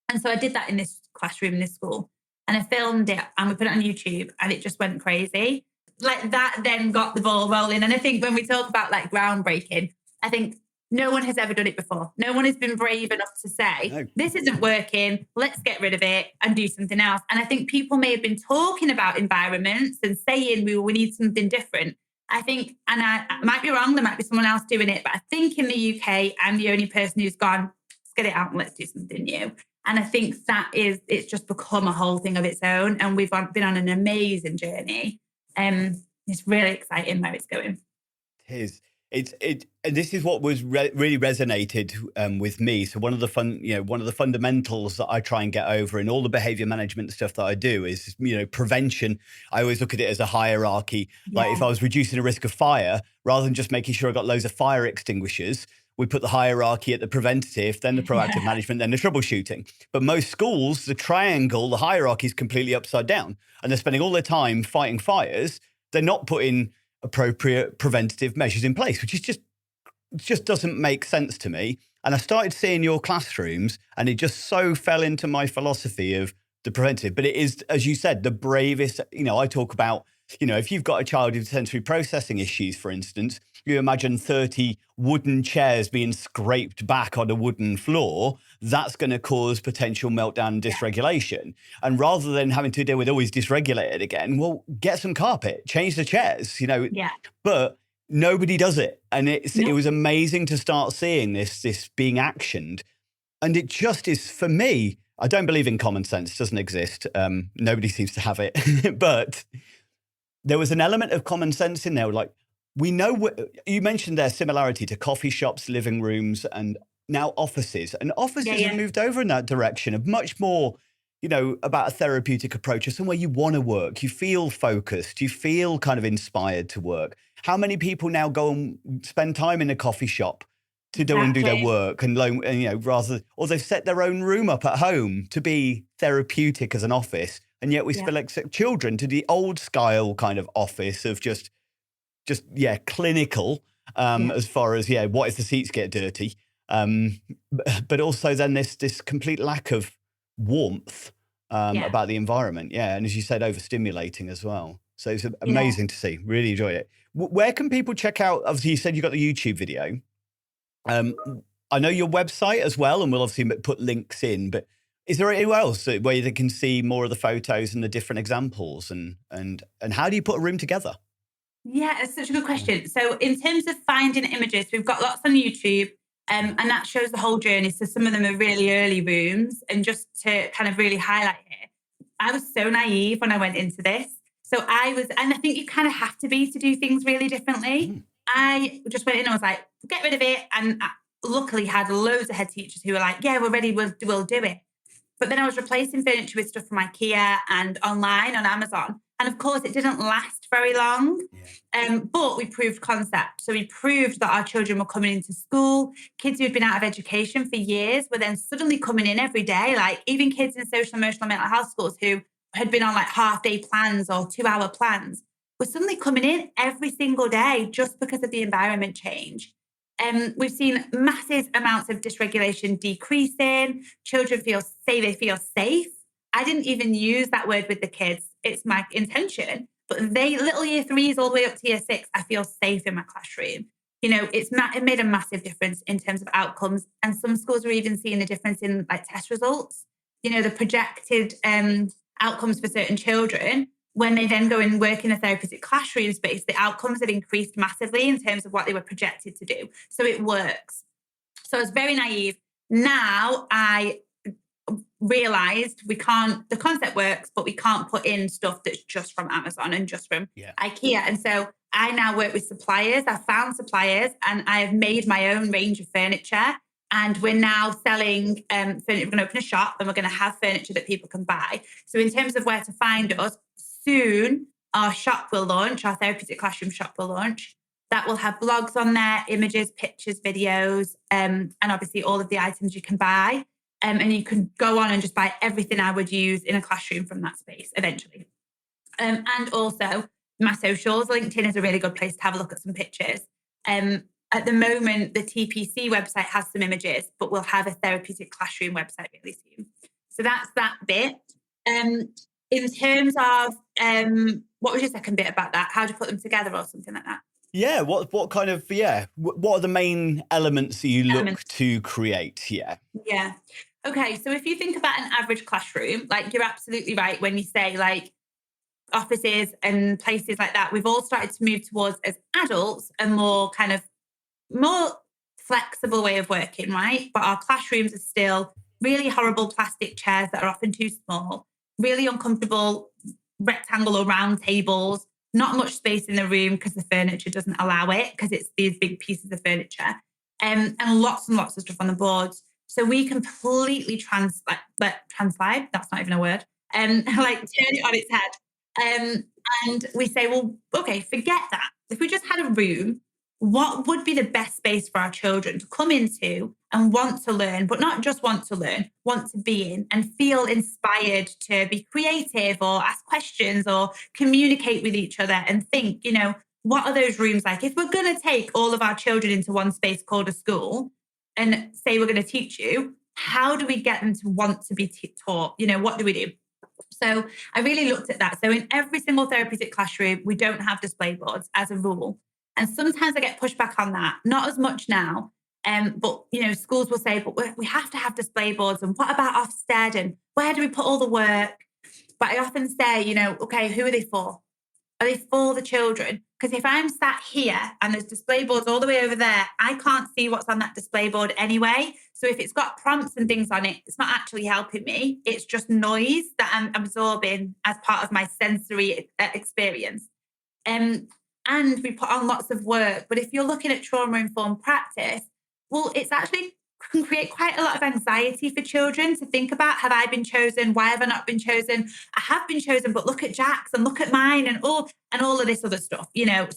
And so I did that in this classroom in this school, and I filmed it and we put it on YouTube, and it just went crazy. Like that then got the ball rolling. And I think when we talk about like groundbreaking, I think no one has ever done it before. No one has been brave enough to say, this isn't working, let's get rid of it and do something else. And I think people may have been talking about environments and saying we need something different. I think, and I might be wrong, there might be someone else doing it, but I think in the UK, I'm the only person who's gone, let's get it out and let's do something new. And I think it's just become a whole thing of its own. And we've been on an amazing journey. It's really exciting where it's going. It is. And this is what was really resonated with me. So one of the fundamentals that I try and get over in all the behavior management stuff that I do is, prevention. I always look at it as a hierarchy. Yeah. Like if I was reducing the risk of fire, rather than just making sure I got loads of fire extinguishers, we put the hierarchy at the preventative, then the proactive management, then the troubleshooting. But most schools, the triangle, the hierarchy is completely upside down, and they're spending all their time fighting fires. They're not putting appropriate preventative measures in place, which is just doesn't make sense to me. And I started seeing your classrooms, and it just so fell into my philosophy of the preventative. But it is, as you said, the bravest. I talk about, if you've got a child with sensory processing issues, for instance, you imagine 30 wooden chairs being scraped back on a wooden floor, that's going to cause potential meltdown and dysregulation. And rather than having to deal with always dysregulated again, well, get some carpet, change the chairs, But nobody does it. And it was amazing to start seeing this being actioned. And it just is, for me, I don't believe in common sense. It doesn't exist. Nobody seems to have it. But there was an element of common sense in there. Like, we know, you mentioned their similarity to coffee shops, living rooms, and now offices. And offices have moved over in that direction of much more, about a therapeutic approach, or somewhere you want to work. You feel focused. You feel kind of inspired to work. How many people now go and spend time in a coffee shop to do and do their work, and or they've set their own room up at home to be therapeutic as an office, and yet we still accept children to the old style kind of office of just clinical as far as what if the seats get dirty, but also then this complete lack of warmth about the environment, and as you said, overstimulating as well. So it's amazing to see. Really enjoyed it. Where can people check out? Obviously, you said you got the YouTube video. I know your website as well, and we'll obviously put links in, but is there anywhere else where they can see more of the photos and the different examples, and how do you put a room together? Yeah, it's such a good question. So in terms of finding images, we've got lots on YouTube, and that shows the whole journey. So some of them are really early rooms, and just to kind of really highlight here, I was so naive when I went into this. So and I think you kind of have to be to do things really differently. I just went in and was like, get rid of it. And I luckily had loads of head teachers who were like, yeah, we're ready, we'll do it. But then I was replacing furniture with stuff from IKEA and online on Amazon. And of course, it didn't last very long, but we proved concept. So we proved that our children were coming into school. Kids who had been out of education for years were then suddenly coming in every day. Like even kids in social, emotional, mental health schools who had been on like half-day plans or 2-hour plans were suddenly coming in every single day just because of the environment change. We've seen massive amounts of dysregulation decreasing. Children they feel safe. I didn't even use that word with the kids. It's my intention. But little year 3s all the way up to year 6, I feel safe in my classroom. It made a massive difference in terms of outcomes. And some schools are even seeing the difference in like test results. The projected outcomes for certain children, when they then go and work in a therapeutic classroom space, the outcomes have increased massively in terms of what they were projected to do. So it works. So I was very naive. Now I realized the concept works, but we can't put in stuff that's just from Amazon and just from IKEA. And so I now work with suppliers. I found suppliers and I have made my own range of furniture. And we're now selling furniture. We're going to open a shop and we're going to have furniture that people can buy. So in terms of where to find us, soon our shop will launch, our therapeutic classroom shop will launch. That will have blogs on there, images, pictures, videos, and obviously all of the items you can buy. And you can go on and just buy everything I would use in a classroom from that space eventually. And also my socials, LinkedIn is a really good place to have a look at some pictures. At the moment, the TPC website has some images, but we'll have a therapeutic classroom website really soon. So that's that bit. In terms of, what was your second bit about that? How do you put them together or something like that? Yeah, what kind of, what are the main elements that you look to create? Yeah. Okay, so if you think about an average classroom, like you're absolutely right when you say like offices and places like that, we've all started to move towards, as adults, a more flexible way of working, right? But our classrooms are still really horrible plastic chairs that are often too small, really uncomfortable rectangle or round tables, not much space in the room because the furniture doesn't allow it, because it's these big pieces of furniture, and lots of stuff on the boards. So we completely translate, that's not even a word, like turn it on its head. And we say, well, okay, forget that. If we just had a room, what would be the best space for our children to come into and want to learn, but not just want to learn, want to be in and feel inspired to be creative or ask questions or communicate with each other and think, what are those rooms like? If we're going to take all of our children into one space called a school and say we're going to teach you, how do we get them to want to be taught? What do we do? So I really looked at that. So in every single therapeutic classroom, we don't have display boards as a rule. And sometimes I get pushback on that, not as much now. But, schools will say, but we have to have display boards. And what about Ofsted? And where do we put all the work? But I often say, okay, who are they for? Are they for the children? Because if I'm sat here and there's display boards all the way over there, I can't see what's on that display board anyway. So if it's got prompts and things on it, it's not actually helping me. It's just noise that I'm absorbing as part of my sensory experience. And we put on lots of work. But if you're looking at trauma-informed practice, well, it's actually can create quite a lot of anxiety for children to think about, have I been chosen? Why have I not been chosen? I have been chosen, but look at Jack's and look at mine and all of this other stuff,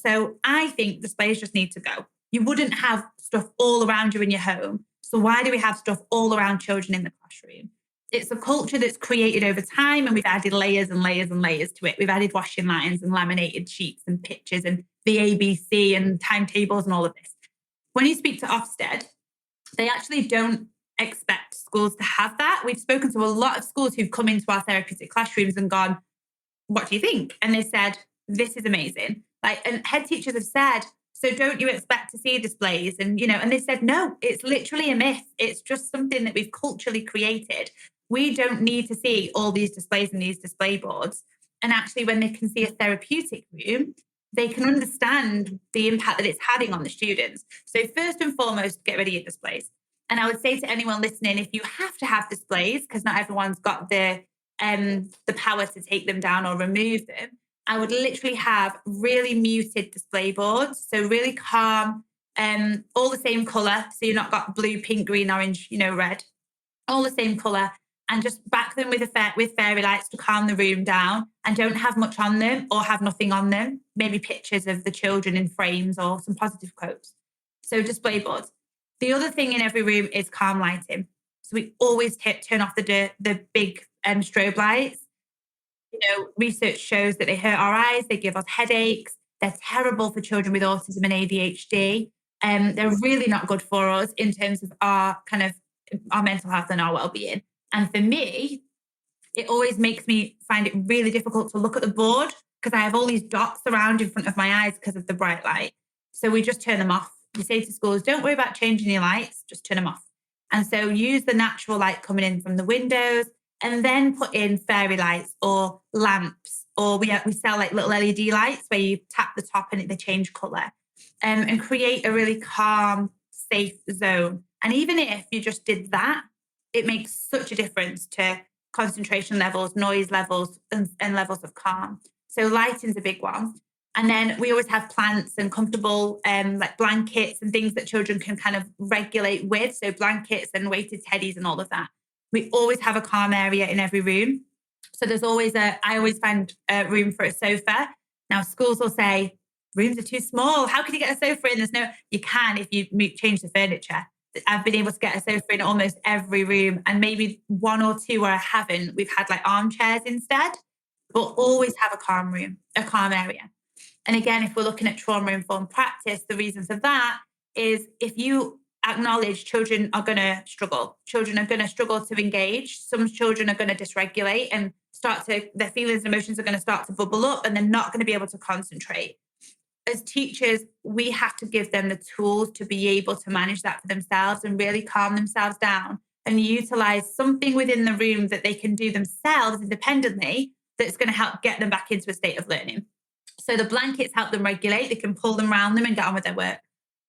So I think displays just need to go. You wouldn't have stuff all around you in your home. So why do we have stuff all around children in the classroom? It's a culture that's created over time, and we've added layers and layers and layers to it. We've added washing lines and laminated sheets and pictures and the ABC and timetables and all of this. When you speak to Ofsted, they actually don't expect schools to have that. We've spoken to a lot of schools who've come into our therapeutic classrooms and gone, what do you think? And they said, this is amazing. And head teachers have said, so don't you expect to see displays? And, and they said, no, it's literally a myth. It's just something that we've culturally created. We don't need to see all these displays and these display boards. And actually, when they can see a therapeutic room, they can understand the impact that it's having on the students. So first and foremost, get rid of your displays. And I would say to anyone listening, if you have to have displays, because not everyone's got the power to take them down or remove them, I would literally have really muted display boards. So really calm, all the same colour. So you're not got blue, pink, green, orange, red, all the same colour. And just back them with fairy lights to calm the room down, and don't have much on them or have nothing on them. Maybe pictures of the children in frames or some positive quotes. So display boards. The other thing in every room is calm lighting. So we always turn off the big strobe lights. Research shows that they hurt our eyes. They give us headaches. They're terrible for children with autism and ADHD. They're really not good for us in terms of our mental health and our well-being. And for me, it always makes me find it really difficult to look at the board because I have all these dots around in front of my eyes because of the bright light. So we just turn them off. We say to schools, don't worry about changing your lights, just turn them off. And so use the natural light coming in from the windows, and then put in fairy lights or lamps, or we sell little LED lights where you tap the top and they change colour, and create a really calm, safe zone. And even if you just did that, it makes such a difference to concentration levels, noise levels, and levels of calm. So lighting's a big one. And then we always have plants and comfortable like blankets and things that children can kind of regulate with. So blankets and weighted teddies and all of that. We always have a calm area in every room. So there's always I always find a room for a sofa. Now schools will say, rooms are too small. How can you get a sofa in? You can if you change the furniture. I've been able to get a sofa in almost every room, and maybe one or two where I haven't, we've had like armchairs instead. But always have a calm room, a calm area. And again, if we're looking at trauma-informed practice, the reason for that is if you acknowledge children are going to struggle. Children are going to struggle to engage. Some children are going to dysregulate and their feelings and emotions are going to start to bubble up, and they're not going to be able to concentrate. As teachers, we have to give them the tools to be able to manage that for themselves and really calm themselves down and utilize something within the room that they can do themselves independently that's going to help get them back into a state of learning. So the blankets help them regulate. They can pull them around them and get on with their work.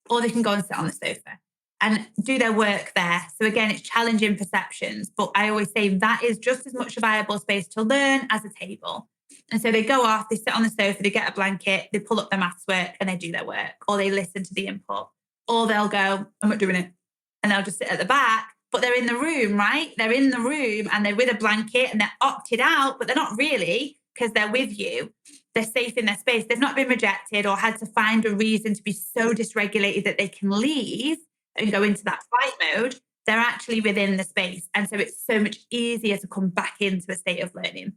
Or they can go and sit on the sofa and do their work there. So again, it's challenging perceptions. But I always say that is just as much a viable space to learn as a table. And so they go off, they sit on the sofa, they get a blanket, they pull up their maths work and they do their work. Or they listen to the input. Or they'll go, I'm not doing it. And they'll just sit at the back. But they're in the room, right? They're in the room and they're with a blanket and they're opted out, but they're not really, because they're with you. They're safe in their space. They've not been rejected or had to find a reason to be so dysregulated that they can leave and go into that fight mode. They're actually within the space. And so it's so much easier to come back into a state of learning.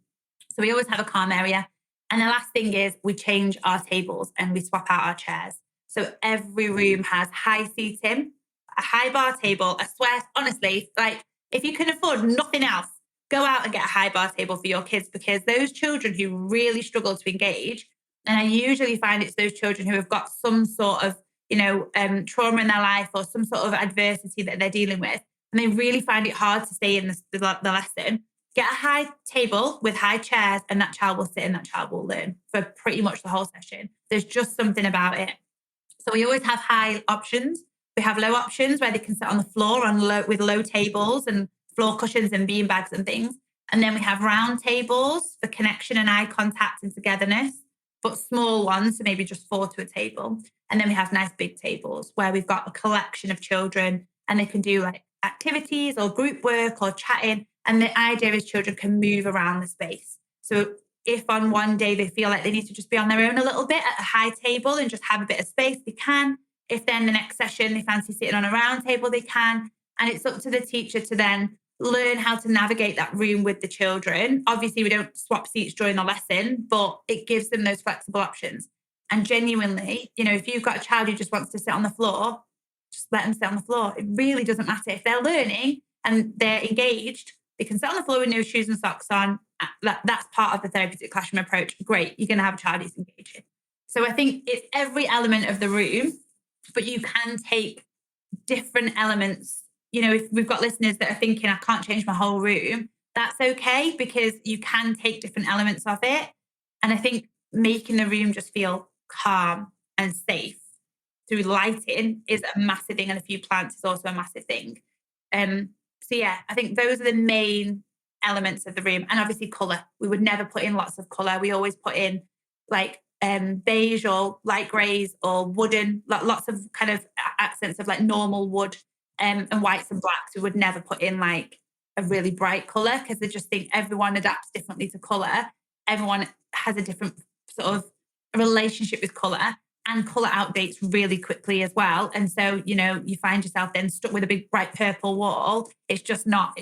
So we always have a calm area. And the last thing is we change our tables and we swap out our chairs. So every room has high seating, a high bar table. I swear, honestly, like if you can afford nothing else, go out and get a high bar table for your kids, because those children who really struggle to engage, and I usually find it's those children who have got some sort of, trauma in their life or some sort of adversity that they're dealing with, and they really find it hard to stay in the lesson. Get a high table with high chairs and that child will sit and that child will learn for pretty much the whole session. There's just something about it. So we always have high options. We have low options where they can sit on the floor with low tables and floor cushions and bean bags and things. And then we have round tables for connection and eye contact and togetherness, but small ones, so maybe just 4 to a table. And then we have nice big tables where we've got a collection of children and they can do like activities or group work or chatting. And the idea is children can move around the space. So if on one day they feel like they need to just be on their own a little bit at a high table and just have a bit of space, they can. If then the next session they fancy sitting on a round table, they can. And it's up to the teacher to then learn how to navigate that room with the children. Obviously, we don't swap seats during the lesson, but it gives them those flexible options. And genuinely, if you've got a child who just wants to sit on the floor, just let them sit on the floor. It really doesn't matter. If they're learning and they're engaged, they can sit on the floor with no shoes and socks on. That's part of the therapeutic classroom approach. Great. You're going to have a child who's engaging. So I think it's every element of the room, but you can take different elements. If we've got listeners that are thinking, I can't change my whole room, that's okay, because you can take different elements of it. And I think making the room just feel calm and safe through lighting is a massive thing. And a few plants is also a massive thing. So yeah, I think those are the main elements of the room. And obviously colour. We would never put in lots of colour. We always put in like beige or light greys or wooden, lots of kind of accents of like normal wood and whites and blacks. We would never put in like a really bright colour, because they just think everyone adapts differently to colour. Everyone has a different sort of relationship with colour, and colour outdates really quickly as well. And so, you find yourself then stuck with a big bright purple wall. It's not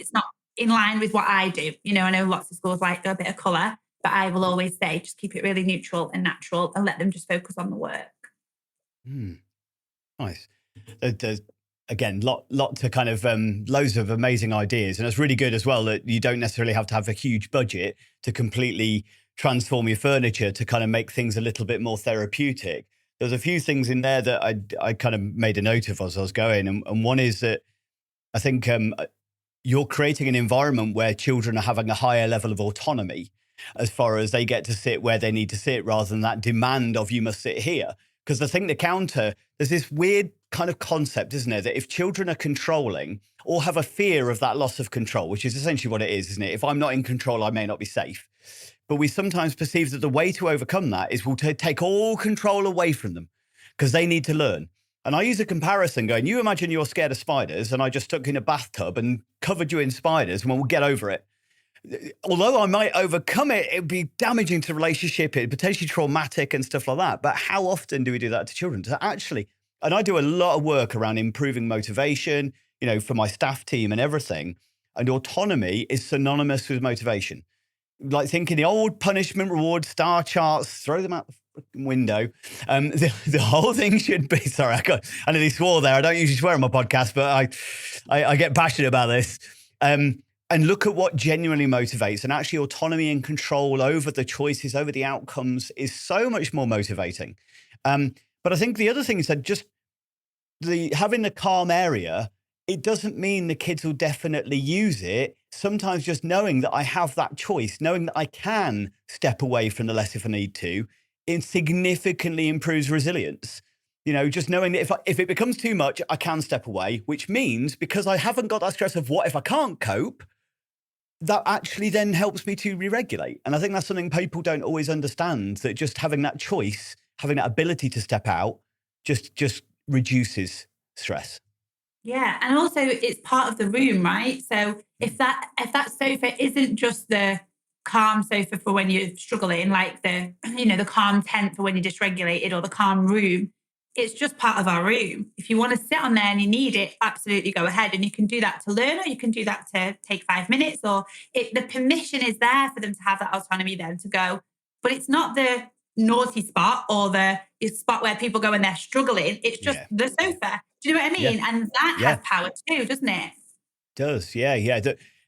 in line with what I do. I know lots of schools like a bit of colour, but I will always say, just keep it really neutral and natural and let them just focus on the work. Nice. There's, again, lot to kind of loads of amazing ideas. And it's really good as well that you don't necessarily have to have a huge budget to completely transform your furniture to kind of make things a little bit more therapeutic. There's a few things in there that I kind of made a note of as I was going. And one is that I think you're creating an environment where children are having a higher level of autonomy as far as they get to sit where they need to sit, rather than that demand of you must sit here. Because the thing to counter, there's this weird kind of concept, isn't there, that if children are controlling or have a fear of that loss of control, which is essentially what it is, isn't it? If I'm not in control, I may not be safe. But we sometimes perceive that the way to overcome that is we'll take all control away from them because they need to learn. And I use a comparison going, you imagine you're scared of spiders and I just stuck you in a bathtub and covered you in spiders and we'll get over it. Although I might overcome it, it'd be damaging to the relationship, it'd potentially traumatic and stuff like that. But how often do we do that to children? So actually, and I do a lot of work around improving motivation, for my staff team and everything. And autonomy is synonymous with motivation. Like thinking the old punishment, reward, star charts, throw them out the window. The whole thing should be, sorry, I nearly swore there. I don't usually swear on my podcast, but I get passionate about this. And look at what genuinely motivates. And actually autonomy and control over the choices, over the outcomes is so much more motivating. But I think the other thing is that just having the calm area, it doesn't mean the kids will definitely use it. Sometimes just knowing that I have that choice, knowing that I can step away from the less if I need to, it significantly improves resilience. Just knowing that if it becomes too much, I can step away, which means because I haven't got that stress of what if I can't cope, that actually then helps me to re-regulate. And I think that's something people don't always understand, that just having that choice, having that ability to step out just reduces stress. Yeah. And also it's part of the room, right? So if that sofa isn't just the calm sofa for when you're struggling, like the calm tent for when you're dysregulated, or the calm room, it's just part of our room. If you want to sit on there and you need it, absolutely go ahead. And you can do that to learn, or you can do that to take 5 minutes, or the permission is there for them to have that autonomy then to go. But it's not the naughty spot or the spot where people go when they're struggling. It's just the sofa. Do you know what I mean? Yeah. And that has power too, doesn't it? It does. Yeah.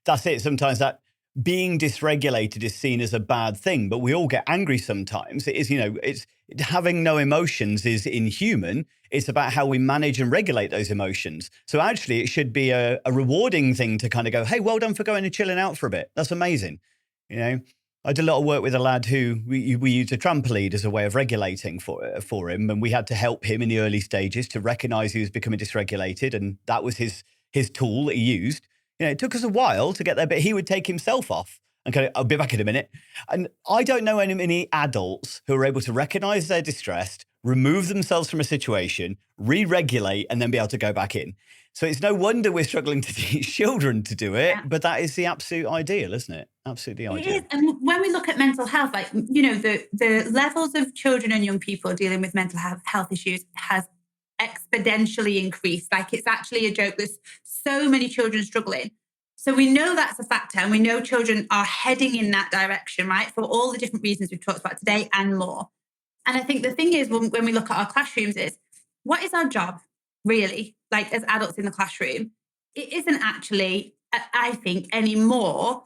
That's it. Sometimes that being dysregulated is seen as a bad thing, but we all get angry sometimes. It is, it's having no emotions is inhuman. It's about how we manage and regulate those emotions. So actually it should be a rewarding thing to kind of go, hey, well done for going and chilling out for a bit. That's amazing. I did a lot of work with a lad who we used a trampoline as a way of regulating for him. And we had to help him in the early stages to recognize he was becoming dysregulated. And that was his tool that he used. It took us a while to get there, but he would take himself off and kind of, I'll be back in a minute. And I don't know many adults who are able to recognize they're distressed, remove themselves from a situation, re-regulate, and then be able to go back in. So it's no wonder we're struggling to teach children to do it, but that is the absolute ideal, isn't it? Absolutely ideal. It is. And when we look at mental health, like, the levels of children and young people dealing with mental health issues has exponentially increased. Like, it's actually a joke. There's so many children struggling. So we know that's a factor, and we know children are heading in that direction, right? For all the different reasons we've talked about today and more. And I think the thing is, when we look at our classrooms, is what is our job really, like as adults in the classroom? It isn't actually, I think, anymore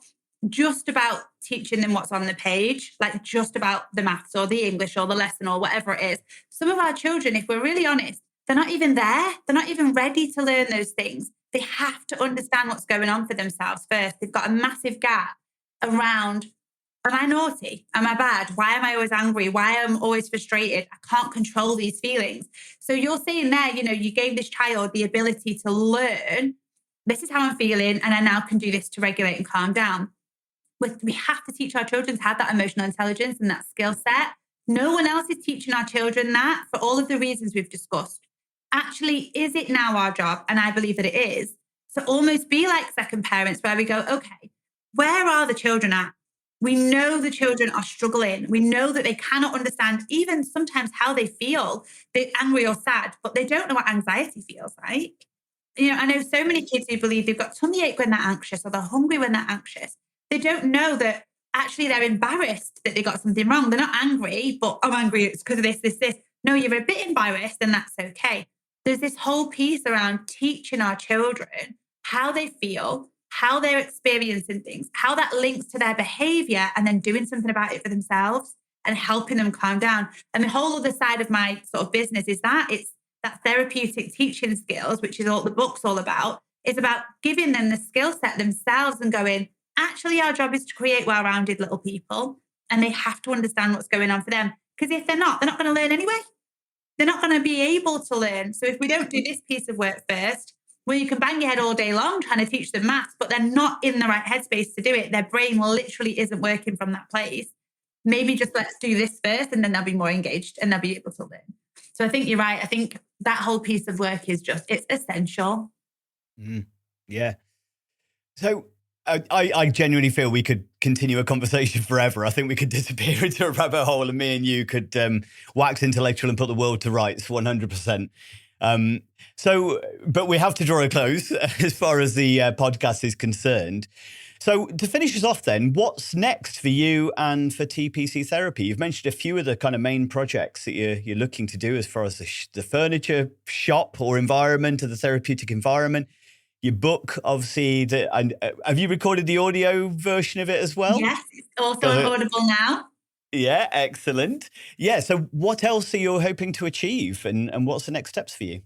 just about teaching them what's on the page, like just about the maths or the English or the lesson or whatever it is. Some of our children, if we're really honest, they're not even there. They're not even ready to learn those things. They have to understand what's going on for themselves first. They've got a massive gap around, am I naughty? Am I bad? Why am I always angry? Why am I always frustrated? I can't control these feelings. So you're saying there, you gave this child the ability to learn, this is how I'm feeling, and I now can do this to regulate and calm down. We have to teach our children to have that emotional intelligence and that skill set. No one else is teaching our children that, for all of the reasons we've discussed. Actually, is it now our job? And I believe that it is, to almost be like second parents, where we go, okay, where are the children at? We know the children are struggling. We know that they cannot understand even sometimes how they feel. They're angry or sad, but they don't know what anxiety feels like. I know so many kids who believe they've got tummy ache when they're anxious, or they're hungry when they're anxious. They don't know that actually they're embarrassed that they got something wrong. They're not angry, but I'm angry, it's because of this. No, you're a bit embarrassed, and that's okay. There's this whole piece around teaching our children how they feel, how they're experiencing things, how that links to their behavior, and then doing something about it for themselves and helping them calm down. And the whole other side of my sort of business is that it's that therapeutic teaching skills, which is all the book's all about, is about giving them the skill set themselves and going, actually, our job is to create well-rounded little people, and they have to understand what's going on for them. Because if they're not going to learn anyway. they're not going to be able to learn. So if we don't do this piece of work first, well, you can bang your head all day long trying to teach them maths, but they're not in the right headspace to do it. Their brain literally isn't working from that place. Maybe just let's do this first, and then they'll be more engaged and they'll be able to learn. So I think you're right. I think that whole piece of work is it's essential. Yeah. So I genuinely feel we could continue a conversation forever. I think we could disappear into a rabbit hole and me and you could wax intellectual and put the world to rights 100%. But we have to draw a close as far as the podcast is concerned. So to finish us off then, what's next for you and for TPC Therapy? You've mentioned a few of the kind of main projects that you're looking to do as far as the furniture shop or environment or the therapeutic environment. Your book, obviously, have you recorded the audio version of it as well? Yes, it's also on Audible now. Yeah, excellent. Yeah, so what else are you hoping to achieve and what's the next steps for you?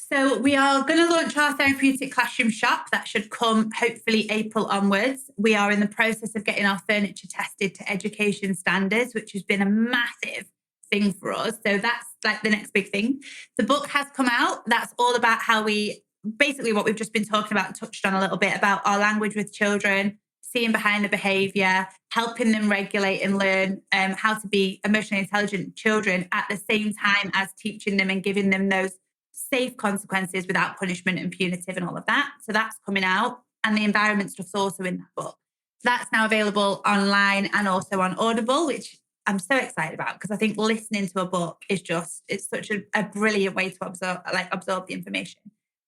So we are going to launch our therapeutic classroom shop. That should come hopefully April onwards. We are in the process of getting our furniture tested to education standards, which has been a massive thing for us. So that's like the next big thing. The book has come out. That's all about how we, basically what we've just been talking about, touched on a little bit about our language with children, seeing behind the behaviour, helping them regulate and learn how to be emotionally intelligent children at the same time as teaching them and giving them those safe consequences without punishment and punitive and all of that. So that's coming out. And the environment stuff's also in that book. So that's now available online and also on Audible, which I'm so excited about because I think listening to a book is it's such a brilliant way to absorb the information.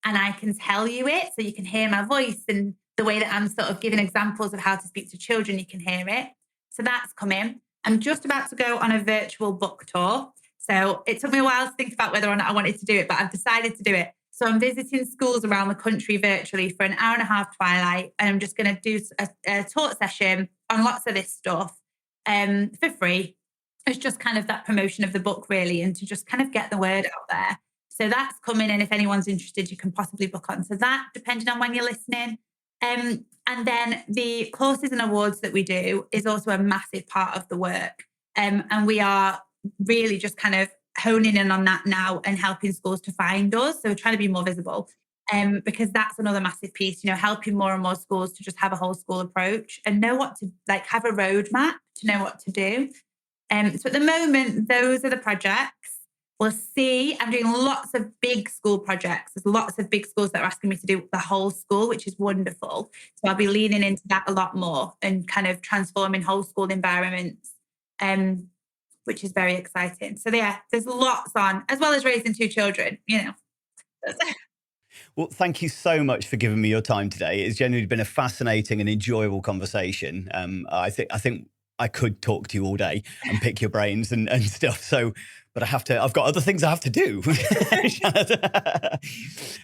And I can tell you it, so you can hear my voice and the way that I'm sort of giving examples of how to speak to children, you can hear it. So that's coming. I'm just about to go on a virtual book tour. So it took me a while to think about whether or not I wanted to do it, but I've decided to do it. So I'm visiting schools around the country virtually for an hour and a half twilight. And I'm just going to do a talk session on lots of this stuff for free. It's just kind of that promotion of the book really, and to just kind of get the word out there. So that's coming. And if anyone's interested, you can possibly book onto that, depending on when you're listening. And then the courses and awards that we do is also a massive part of the work. And we are really just kind of honing in on that now and helping schools to find us. So we're trying to be more visible because that's another massive piece, helping more and more schools to just have a whole school approach and know what to have a roadmap to know what to do. So at the moment, those are the projects. We'll see. I'm doing lots of big school projects. There's lots of big schools that are asking me to do the whole school, which is wonderful. So I'll be leaning into that a lot more and kind of transforming whole school environments, which is very exciting. So yeah, there's lots on, as well as raising 2 children, Well, thank you so much for giving me your time today. It's genuinely been a fascinating and enjoyable conversation. I think I could talk to you all day and pick your brains and stuff. So, but I've got other things I have to do.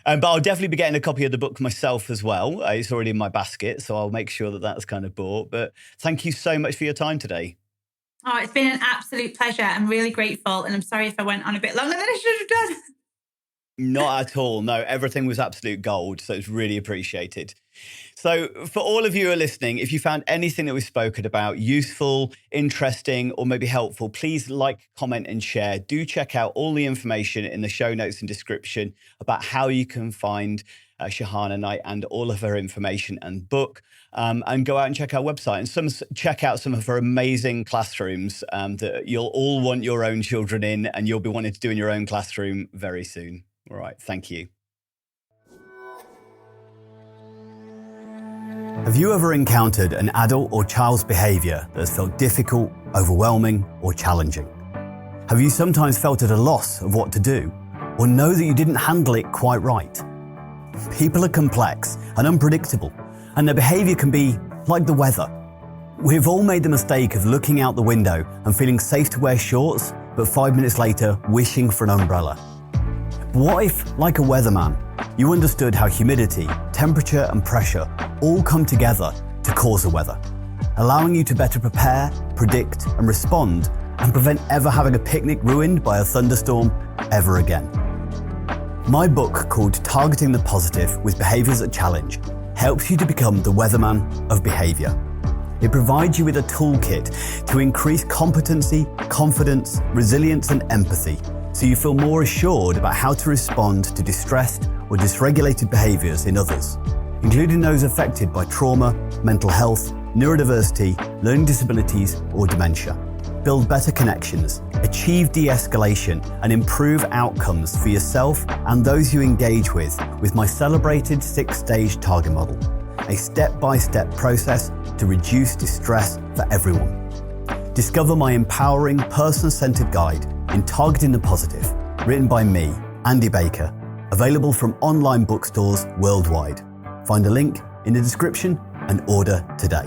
But I'll definitely be getting a copy of the book myself as well. It's already in my basket, so I'll make sure that that's kind of bought. But thank you so much for your time today. Oh, it's been an absolute pleasure. I'm really grateful. And I'm sorry if I went on a bit longer than I should have done. Not at all. No, everything was absolute gold. So it's really appreciated. So for all of you who are listening, if you found anything that we've spoken about useful, interesting, or maybe helpful, please like, comment, and share. Do check out all the information in the show notes and description about how you can find Shahana Knight and all of her information and book. And go out and check our website and check out some of her amazing classrooms that you'll all want your own children in, and you'll be wanting to do in your own classroom very soon. All right. Thank you. Have you ever encountered an adult or child's behaviour that has felt difficult, overwhelming, or challenging? Have you sometimes felt at a loss of what to do, or know that you didn't handle it quite right? People are complex and unpredictable, and their behaviour can be like the weather. We've all made the mistake of looking out the window and feeling safe to wear shorts, but 5 minutes later wishing for an umbrella. What if, like a weatherman, you understood how humidity, temperature and pressure all come together to cause the weather, allowing you to better prepare, predict and respond, and prevent ever having a picnic ruined by a thunderstorm ever again? My book, called Targeting the Positive with Behaviours that Challenge, helps you to become the weatherman of behaviour. It provides you with a toolkit to increase competency, confidence, resilience and empathy so you feel more assured about how to respond to distressed or dysregulated behaviours in others, including those affected by trauma, mental health, neurodiversity, learning disabilities, or dementia. Build better connections, achieve de-escalation, and improve outcomes for yourself and those you engage with my celebrated 6-stage target model, a step-by-step process to reduce distress for everyone. Discover my empowering, person-centered guide in Targeting the Positive, written by me, Andy Baker, available from online bookstores worldwide. Find a link in the description and order today.